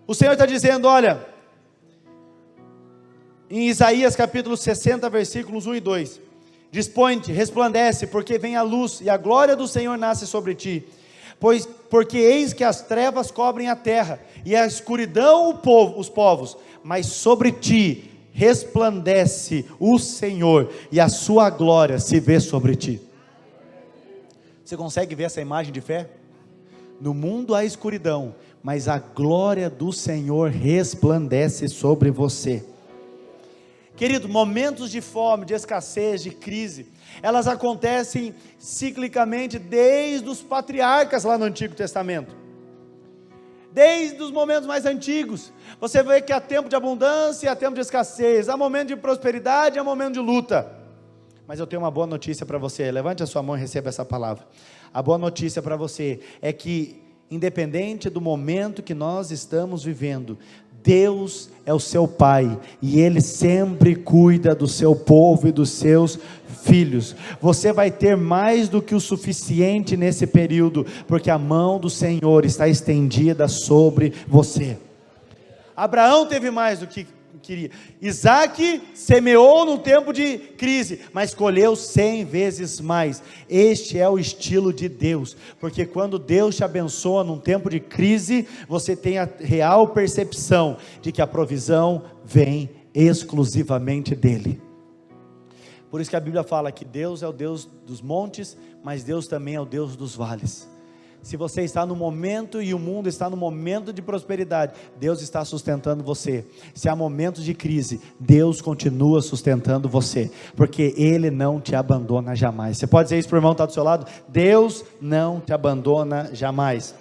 o Senhor está dizendo, olha, em Isaías capítulo 60, versículos 1 e 2, dispõe-te, resplandece, porque vem a luz, e a glória do Senhor nasce sobre ti, porque eis que as trevas cobrem a terra, e a escuridão os povos, mas sobre ti resplandece o Senhor, e a sua glória se vê sobre ti. Você consegue ver essa imagem de fé? No mundo há escuridão, mas a glória do Senhor resplandece sobre você. Querido, momentos de fome, de escassez, de crise, elas acontecem ciclicamente desde os patriarcas lá no Antigo Testamento. Desde os momentos mais antigos, você vê que há tempo de abundância e há tempo de escassez, há momento de prosperidade e há momento de luta. Mas eu tenho uma boa notícia para você, levante a sua mão e receba essa palavra. A boa notícia para você é que, independente do momento que nós estamos vivendo, Deus é o seu Pai, e Ele sempre cuida do seu povo e dos seus filhos. Você vai ter mais do que o suficiente nesse período, porque a mão do Senhor está estendida sobre você. Abraão teve mais do que queria. Isaac semeou no tempo de crise, mas colheu 100 vezes mais. Este é o estilo de Deus, porque quando Deus te abençoa num tempo de crise, você tem a real percepção de que a provisão vem exclusivamente dele. Por isso que a Bíblia fala que Deus é o Deus dos montes, mas Deus também é o Deus dos vales. Se você está no momento e o mundo está no momento de prosperidade, Deus está sustentando você. Se há momentos de crise, Deus continua sustentando você, porque Ele não te abandona jamais. Você pode dizer isso para o irmão que está do seu lado? Deus não te abandona jamais.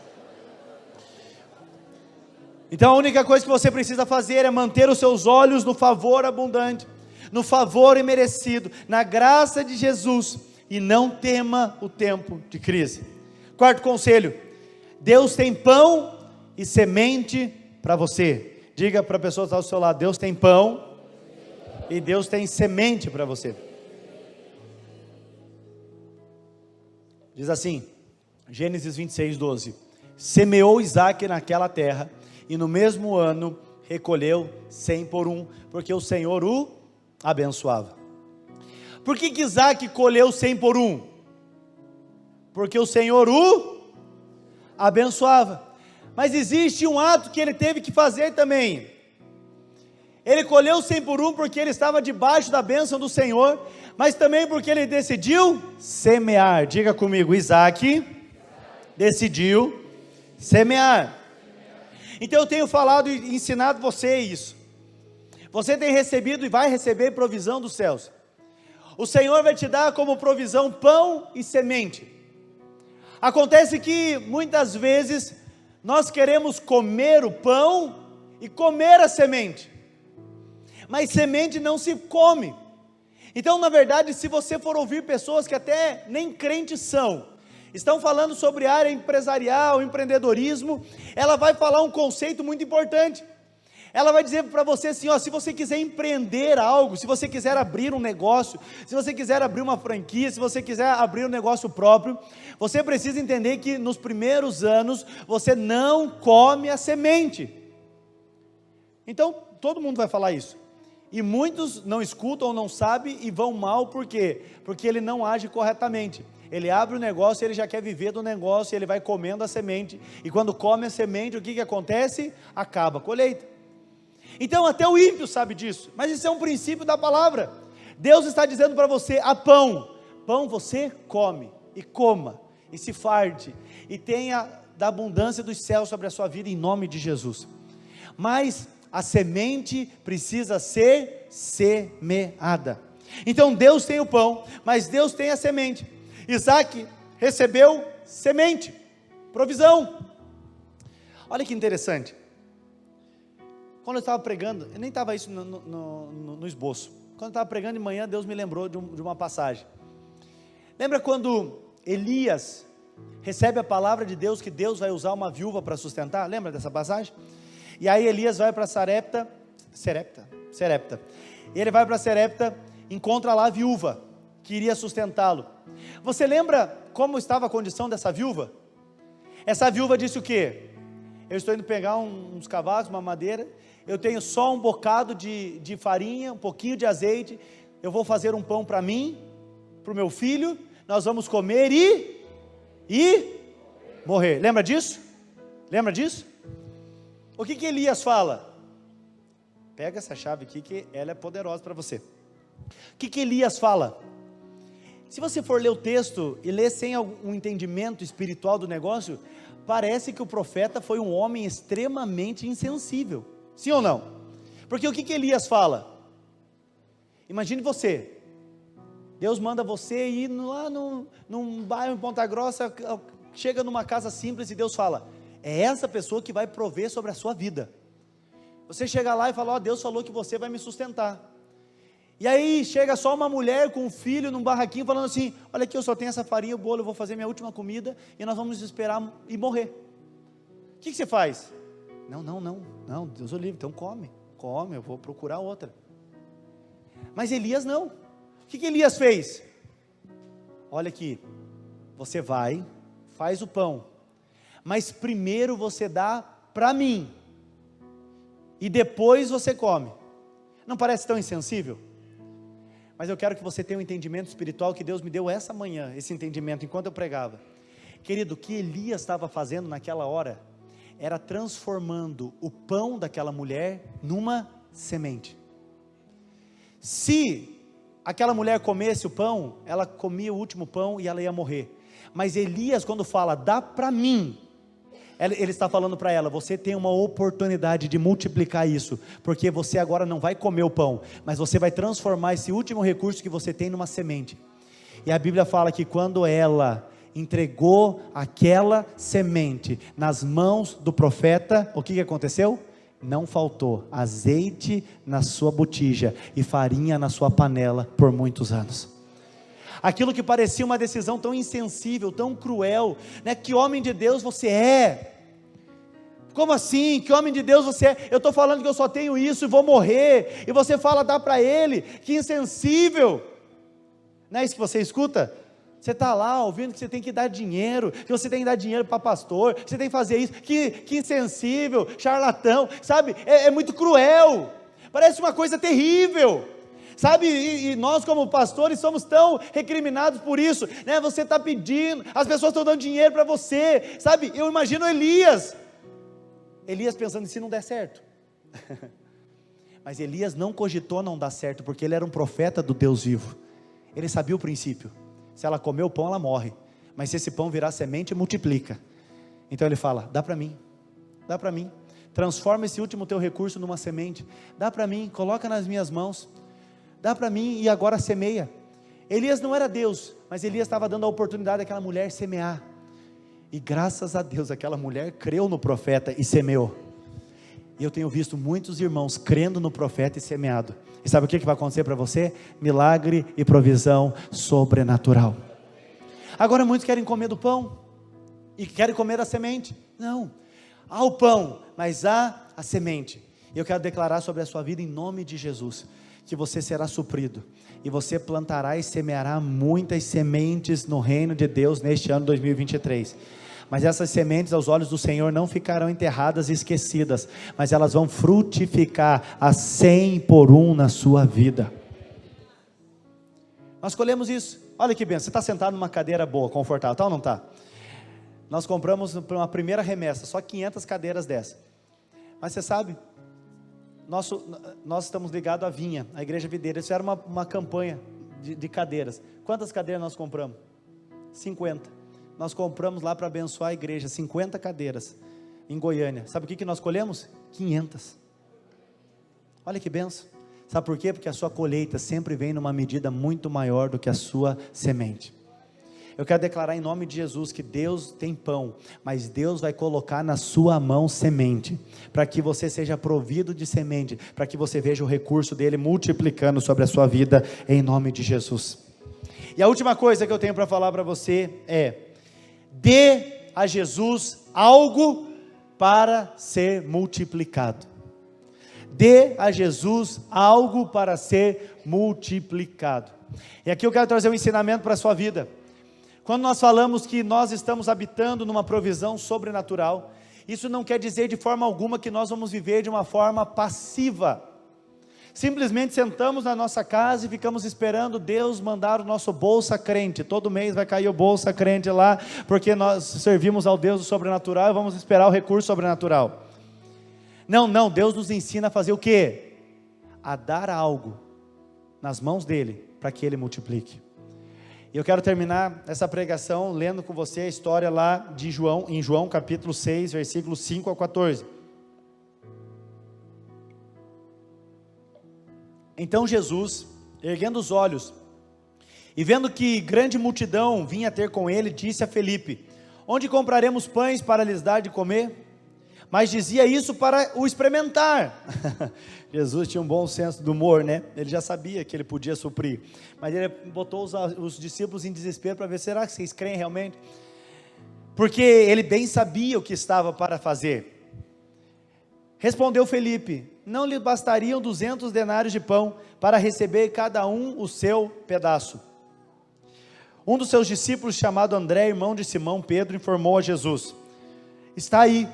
Então a única coisa que você precisa fazer é manter os seus olhos no favor abundante, no favor imerecido, na graça de Jesus, e não tema o tempo de crise. Quarto conselho: Deus tem pão e semente para você. Diga para a pessoa que está ao seu lado: Deus tem pão e Deus tem semente para você. Diz assim, Gênesis 26, 12: semeou Isaque naquela terra, e no mesmo ano recolheu 100 por um, porque o Senhor o abençoava. Por que Isaque colheu 100 por um? Porque o Senhor o abençoava. Mas existe um ato que ele teve que fazer também. Ele colheu 100 por um porque ele estava debaixo da bênção do Senhor, mas também porque ele decidiu semear. Diga comigo: Isaque decidiu semear. Então eu tenho falado e ensinado você isso. Você tem recebido e vai receber provisão dos céus. O Senhor vai te dar como provisão pão e semente. Acontece que muitas vezes nós queremos comer o pão e comer a semente, mas semente não se come. Então, na verdade, se você for ouvir pessoas que até nem crentes são, estão falando sobre área empresarial, empreendedorismo, ela vai falar um conceito muito importante. Ela vai dizer para você assim, ó, se você quiser empreender algo, se você quiser abrir um negócio, se você quiser abrir uma franquia, se você quiser abrir um negócio próprio, você precisa entender que nos primeiros anos, você não come a semente. Então, todo mundo vai falar isso. E muitos não escutam ou não sabem e vão mal, por quê? Porque ele não age corretamente. Ele abre o negócio, ele já quer viver do negócio, ele vai comendo a semente, e quando come a semente, o que acontece? Acaba a colheita. Então até o ímpio sabe disso, mas isso é um princípio da palavra. Deus está dizendo para você: há pão, pão você come, e coma, e se farde, e tenha da abundância dos céus sobre a sua vida, em nome de Jesus. Mas a semente precisa ser semeada. Então Deus tem o pão, mas Deus tem a semente. Isaque recebeu semente, provisão. Olha que interessante. Quando eu estava pregando, eu nem estava isso no esboço. Quando eu estava pregando de manhã, Deus me lembrou de uma passagem. Lembra quando Elias recebe a palavra de Deus, que Deus vai usar uma viúva para sustentar? Lembra dessa passagem? E aí Elias vai para Serepta. E ele vai para Serepta, encontra lá a viúva, que iria sustentá-lo. Você lembra como estava a condição dessa viúva? Essa viúva disse o quê? Eu estou indo pegar uns cavalos, uma madeira, eu tenho só um bocado de farinha, um pouquinho de azeite, eu vou fazer um pão para mim, para o meu filho, nós vamos comer e morrer. Lembra disso? Lembra disso? O que Elias fala? Pega essa chave aqui que ela é poderosa para você. O que Elias fala? Se você for ler o texto e ler sem um entendimento espiritual do negócio, parece que o profeta foi um homem extremamente insensível. Sim ou não? Porque o que Elias fala? Imagine você, Deus manda você ir lá num bairro em Ponta Grossa, chega numa casa simples e Deus fala: é essa pessoa que vai prover sobre a sua vida. Você chega lá e fala: ó, Deus falou que você vai me sustentar. E aí chega só uma mulher com um filho num barraquinho falando assim: olha aqui, eu só tenho essa farinha, o bolo, eu vou fazer minha última comida e nós vamos esperar e morrer. O que você faz? Não, Deus o livre, então come, eu vou procurar outra. Mas Elias não. O que Elias fez? Olha aqui, você vai, faz o pão, mas primeiro você dá para mim, e depois você come. Não parece tão insensível? Mas eu quero que você tenha um entendimento espiritual que Deus me deu essa manhã, esse entendimento enquanto eu pregava. Querido, o que Elias estava fazendo naquela hora, era transformando o pão daquela mulher numa semente. Se aquela mulher comesse o pão, ela comia o último pão e ela ia morrer. Mas Elias, quando fala, dá para mim, ele está falando para ela: você tem uma oportunidade de multiplicar isso, porque você agora não vai comer o pão, mas você vai transformar esse último recurso que você tem numa semente. E a Bíblia fala que quando ela entregou aquela semente nas mãos do profeta, o que aconteceu? Não faltou azeite na sua botija e farinha na sua panela por muitos anos. aquilo que parecia uma decisão tão insensível, tão cruel, né? Que homem de Deus você é? Como assim? Que homem de Deus você é? Eu estou falando que eu só tenho isso e vou morrer, e você fala, dá para ele, que insensível. Não é isso que você escuta? Você está lá ouvindo que você tem que dar dinheiro, que você tem que dar dinheiro para pastor, que você tem que fazer isso, que insensível, charlatão, sabe? É muito cruel, parece uma coisa terrível, sabe? E nós como pastores somos tão recriminados por isso, né? Você está pedindo, as pessoas estão dando dinheiro para você, sabe? Eu imagino Elias pensando, se não der certo, mas Elias não cogitou não dar certo, porque ele era um profeta do Deus vivo, ele sabia o princípio. Se ela comer o pão, ela morre, mas se esse pão virar semente, multiplica. Então ele fala, dá para mim, transforma esse último teu recurso numa semente, dá para mim, coloca nas minhas mãos, dá para mim, e agora semeia. Elias não era Deus, mas Elias estava dando a oportunidade daquela mulher semear, e graças a Deus, aquela mulher creu no profeta e semeou. E eu tenho visto muitos irmãos crendo no profeta e semeado. E sabe o que vai acontecer para você? Milagre e provisão sobrenatural. Agora muitos querem comer do pão, e querem comer da semente. Não, há o pão, mas há a semente. E eu quero declarar sobre a sua vida em nome de Jesus, que você será suprido, e você plantará e semeará muitas sementes no reino de Deus neste ano 2023. Mas essas sementes aos olhos do Senhor não ficarão enterradas e esquecidas, mas elas vão frutificar a 100 por 1 na sua vida. Nós colhemos isso. Olha que bem, você está sentado numa cadeira boa, confortável, tá ou não está? Nós compramos para uma primeira remessa, só 500 cadeiras dessa. Mas você sabe, nós estamos ligados à Vinha, à Igreja Videira. Eles fizeram uma campanha de cadeiras. Quantas cadeiras nós compramos? 50. Nós compramos lá para abençoar a igreja, 50 cadeiras, em Goiânia. Sabe o que nós colhemos? 500. Olha que benção. Sabe por quê? Porque a sua colheita sempre vem numa medida muito maior do que a sua semente. Eu quero declarar em nome de Jesus que Deus tem pão, mas Deus vai colocar na sua mão semente, para que você seja provido de semente, para que você veja o recurso dele multiplicando sobre a sua vida, em nome de Jesus. E a última coisa que eu tenho para falar para você é: dê a Jesus algo para ser multiplicado. Dê a Jesus algo para ser multiplicado. E aqui eu quero trazer um ensinamento para a sua vida. Quando nós falamos que nós estamos habitando numa provisão sobrenatural, isso não quer dizer de forma alguma que nós vamos viver de uma forma passiva. Simplesmente sentamos na nossa casa e ficamos esperando Deus mandar o nosso Bolsa Crente. Todo mês vai cair o Bolsa Crente lá, porque nós servimos ao Deus do sobrenatural e vamos esperar o recurso sobrenatural. Não, Deus nos ensina a fazer o quê? A dar algo nas mãos dele, para que ele multiplique. E eu quero terminar essa pregação lendo com você a história lá de João, em João capítulo 6, versículos 5 a 14. Então Jesus, erguendo os olhos, e vendo que grande multidão vinha ter com ele, disse a Felipe: onde compraremos pães para lhes dar de comer? Mas dizia isso para o experimentar. Jesus tinha um bom senso do humor, né? Ele já sabia que ele podia suprir, mas ele botou os discípulos em desespero para ver, será que vocês creem realmente? Porque ele bem sabia o que estava para fazer. Respondeu Felipe: não lhe bastariam 200 denários de pão para receber cada um o seu pedaço? Um dos seus discípulos, chamado André, irmão de Simão Pedro, informou a Jesus: está aí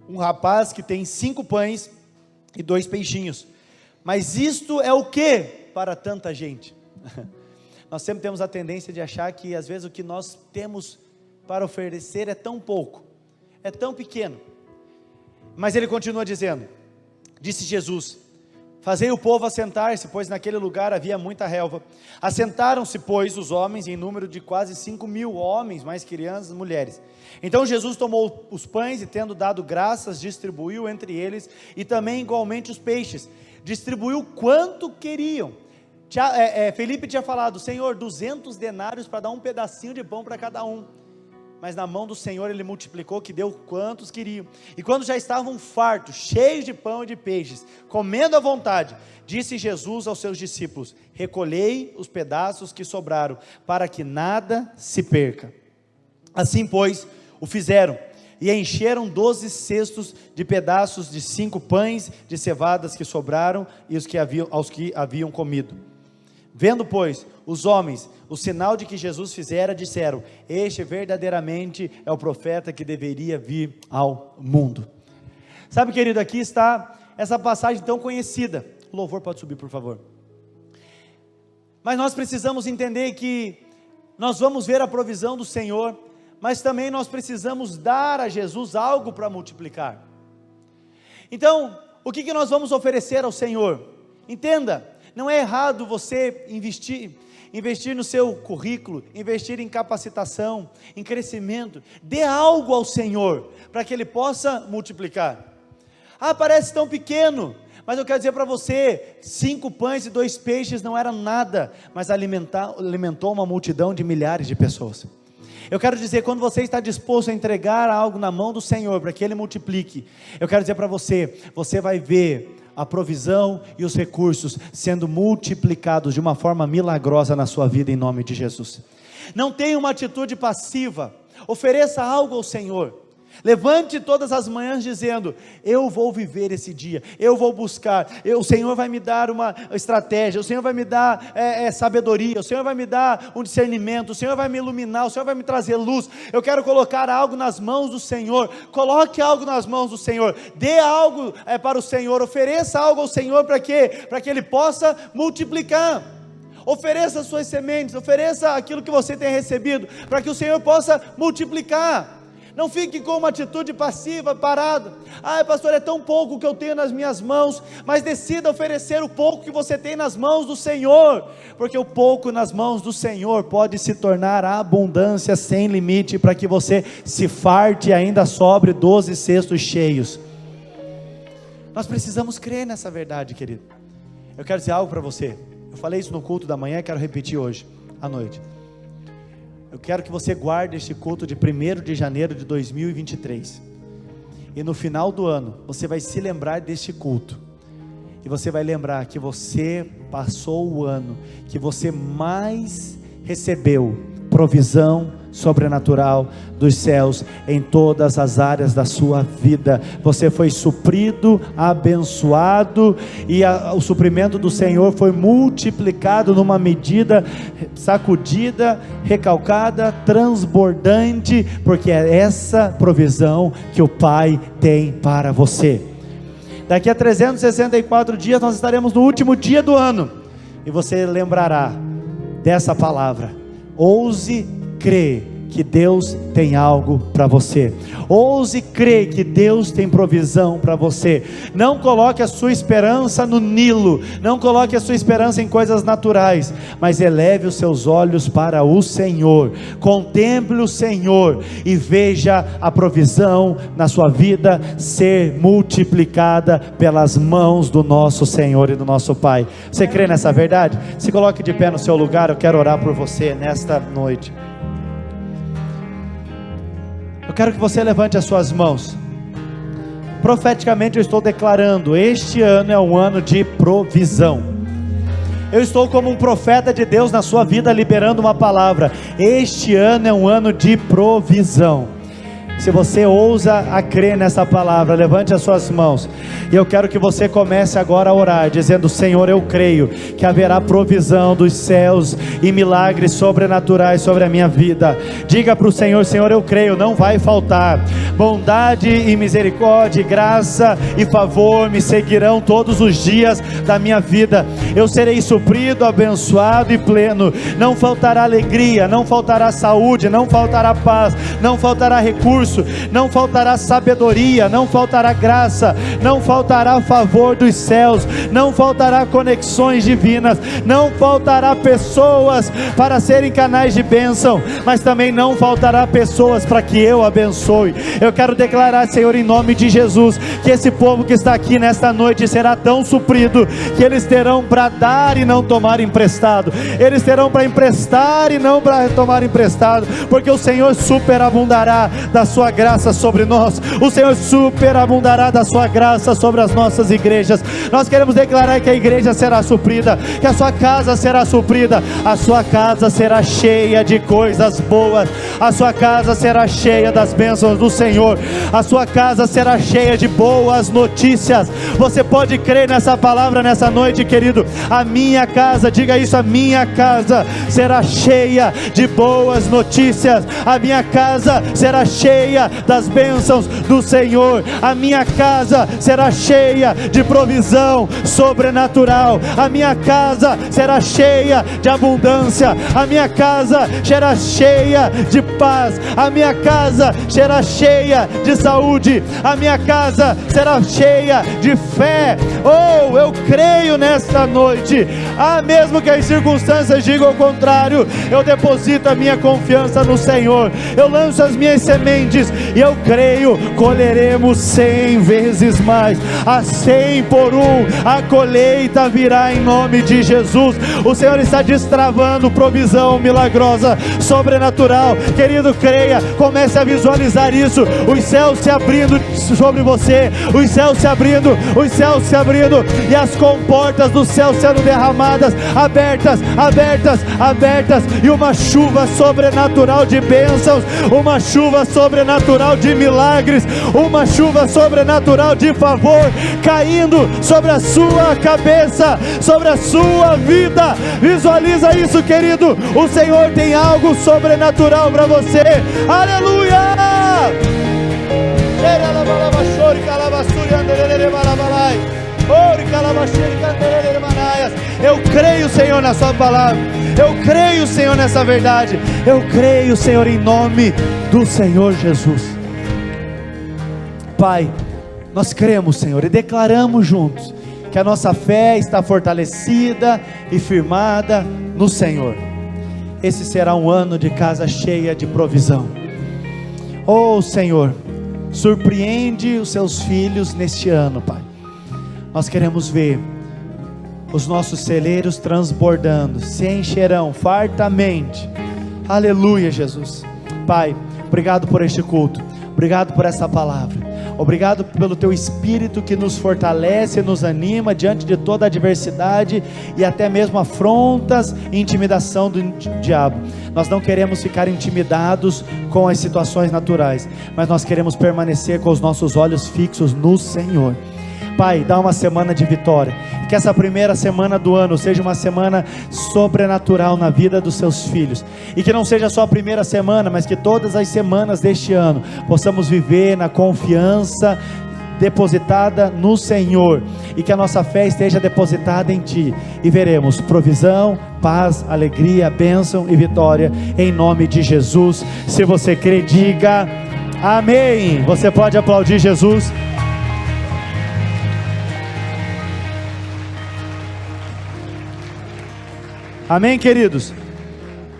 um rapaz que tem 5 pães e 2 peixinhos, mas isto é o que para tanta gente? Nós sempre temos a tendência de achar que às vezes o que nós temos para oferecer é tão pouco, é tão pequeno. Mas ele continua dizendo: disse Jesus: fazei o povo assentar-se, pois naquele lugar havia muita relva. Assentaram-se, pois, os homens em número de quase 5.000 homens, mais crianças e mulheres. Então Jesus tomou os pães e, tendo dado graças, distribuiu entre eles, e também igualmente os peixes. Distribuiu quanto queriam. Felipe tinha falado: Senhor, 200 denários para dar um pedacinho de pão para cada um. mas na mão do Senhor ele multiplicou, que deu quantos queriam. E quando já estavam fartos, cheios de pão e de peixes, comendo à vontade, disse Jesus aos seus discípulos: recolhei os pedaços que sobraram, para que nada se perca. Assim, pois, o fizeram, e encheram 12 cestos de pedaços de 5 pães de cevadas que sobraram, e aos que haviam comido. Vendo, pois, os homens o sinal de que Jesus fizera, disseram: este verdadeiramente é o profeta que deveria vir ao mundo. Sabe, querido, aqui está essa passagem tão conhecida. O louvor pode subir, por favor. Mas nós precisamos entender que nós vamos ver a provisão do Senhor, mas também nós precisamos dar a Jesus algo para multiplicar. Então, o que nós vamos oferecer ao Senhor? Entenda, não é errado você investir no seu currículo, investir em capacitação, em crescimento. Dê algo ao Senhor, para que Ele possa multiplicar. Ah, parece tão pequeno, mas eu quero dizer para você, 5 pães e 2 peixes não eram nada, mas alimentou uma multidão de milhares de pessoas. Eu quero dizer, quando você está disposto a entregar algo na mão do Senhor, para que Ele multiplique, eu quero dizer para você, você vai ver a provisão e os recursos sendo multiplicados de uma forma milagrosa na sua vida, em nome de Jesus. Não tenha uma atitude passiva, ofereça algo ao Senhor. Levante todas as manhãs dizendo: eu vou viver esse dia, eu vou buscar, o Senhor vai me dar uma estratégia, o Senhor vai me dar sabedoria, o Senhor vai me dar um discernimento, o Senhor vai me iluminar, o Senhor vai me trazer luz. Eu quero colocar algo nas mãos do Senhor. Coloque algo nas mãos do Senhor, dê algo para o Senhor, ofereça algo ao Senhor, para quê? Para que Ele possa multiplicar. Ofereça suas sementes, ofereça aquilo que você tem recebido, para que o Senhor possa multiplicar. Não fique com uma atitude passiva, parado. Ah, pastor, é tão pouco que eu tenho nas minhas mãos. Mas decida oferecer o pouco que você tem nas mãos do Senhor, porque o pouco nas mãos do Senhor pode se tornar a abundância sem limite, para que você se farte e ainda sobre 12 cestos cheios. Nós precisamos crer nessa verdade, querido. Eu quero dizer algo para você. Eu falei isso no culto da manhã e quero repetir hoje à noite. Eu quero que você guarde este culto de 1º de janeiro de 2023, e no final do ano, você vai se lembrar deste culto, e você vai lembrar que você passou o ano, que você mais recebeu provisão sobrenatural dos céus, em todas as áreas da sua vida. Você foi suprido, abençoado, e o suprimento do Senhor foi multiplicado numa medida sacudida, recalcada, transbordante, porque é essa provisão que o Pai tem para você. Daqui a 364 dias nós estaremos no último dia do ano, e você lembrará dessa palavra: ouse crer que Deus tem algo para você. Ouse crer que Deus tem provisão para você. Não coloque a sua esperança no Nilo, não coloque a sua esperança em coisas naturais, mas eleve os seus olhos para o Senhor. Contemple o Senhor e veja a provisão na sua vida ser multiplicada pelas mãos do nosso Senhor e do nosso Pai. Você crê nessa verdade? Se coloque de pé no seu lugar. Eu quero orar por você nesta noite. Eu quero que você levante as suas mãos. Profeticamente eu estou declarando: este ano é um ano de provisão. Eu estou como um profeta de Deus na sua vida, liberando uma palavra: este ano é um ano de provisão. Se você ousa a crer nessa palavra, levante as suas mãos, e eu quero que você comece agora a orar, dizendo: Senhor, eu creio que haverá provisão dos céus e milagres sobrenaturais sobre a minha vida. Diga para o Senhor: Senhor, eu creio, não vai faltar. Bondade e misericórdia, graça e favor me seguirão todos os dias da minha vida. Eu serei suprido, abençoado e pleno. Não faltará alegria, não faltará saúde, não faltará paz, não faltará recurso, isso, não faltará sabedoria, não faltará graça, não faltará favor dos céus, não faltará conexões divinas, não faltará pessoas para serem canais de bênção, mas também não faltará pessoas para que eu abençoe. Eu quero declarar, Senhor, em nome de Jesus, que esse povo que está aqui nesta noite será tão suprido, que eles terão para dar e não tomar emprestado, eles terão para emprestar e não para tomar emprestado, porque o Senhor superabundará da sua graça sobre nós, o Senhor superabundará da sua graça sobre as nossas igrejas. Nós queremos declarar que a igreja será suprida, que a sua casa será suprida, a sua casa será cheia de coisas boas, a sua casa será cheia das bênçãos do Senhor, a sua casa será cheia de boas notícias. Você pode crer nessa palavra nessa noite, querido? A minha casa, diga isso, a minha casa será cheia de boas notícias, a minha casa será cheia das bênçãos do Senhor, a minha casa será cheia de provisão sobrenatural, a minha casa será cheia de abundância, a minha casa será cheia de paz, a minha casa será cheia de saúde, a minha casa será cheia de fé. Oh, eu creio nesta noite, mesmo que as circunstâncias digam o contrário, eu deposito a minha confiança no Senhor, eu lanço as minhas sementes e eu creio, colheremos 100 vezes mais, a 100 por 1, a colheita virá em nome de Jesus. O Senhor está destravando provisão milagrosa, sobrenatural. Querido, creia, comece a visualizar isso, os céus se abrindo sobre você, os céus se abrindo, os céus se abrindo, e as comportas do céu sendo derramadas, abertas, abertas, abertas, e uma chuva sobrenatural de bênçãos, uma chuva sobrenatural de milagres, uma chuva sobrenatural de favor caindo sobre a sua cabeça, sobre a sua vida. Visualiza isso, querido, o Senhor tem algo sobrenatural para você. Aleluia! Eu creio, Senhor, na sua palavra, eu creio, Senhor, nessa verdade, eu creio, Senhor, em nome do Senhor Jesus. Pai, nós cremos, Senhor, e declaramos juntos que a nossa fé está fortalecida e firmada no Senhor. Esse será um ano de casa cheia de provisão. Oh, Senhor, surpreende os seus filhos neste ano, Pai. Nós queremos ver os nossos celeiros transbordando, se encherão fartamente. Aleluia, Jesus. Pai, obrigado por este culto, obrigado por essa palavra, obrigado pelo teu Espírito que nos fortalece e nos anima diante de toda a adversidade e até mesmo afrontas e intimidação do diabo. Nós não queremos ficar intimidados com as situações naturais, mas nós queremos permanecer com os nossos olhos fixos no Senhor. Pai, dá uma semana de vitória, que essa primeira semana do ano seja uma semana sobrenatural na vida dos seus filhos, e que não seja só a primeira semana, mas que todas as semanas deste ano possamos viver na confiança depositada no Senhor, e que a nossa fé esteja depositada em Ti, e veremos provisão, paz, alegria, bênção e vitória, em nome de Jesus. Se você crê, diga amém. Você pode aplaudir Jesus. Amém, queridos?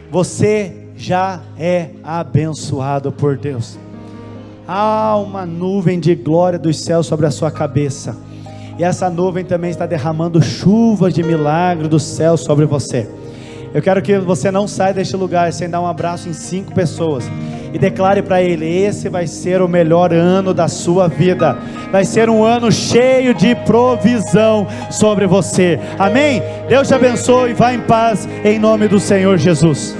Você já é abençoado por Deus. Há uma nuvem de glória dos céus sobre a sua cabeça, e essa nuvem também está derramando chuvas de milagre do céu sobre você. Eu quero que você não saia deste lugar sem dar um abraço em 5 pessoas e declare para ele: esse vai ser o melhor ano da sua vida, vai ser um ano cheio de provisão sobre você. Amém? Deus te abençoe, vá em paz, em nome do Senhor Jesus.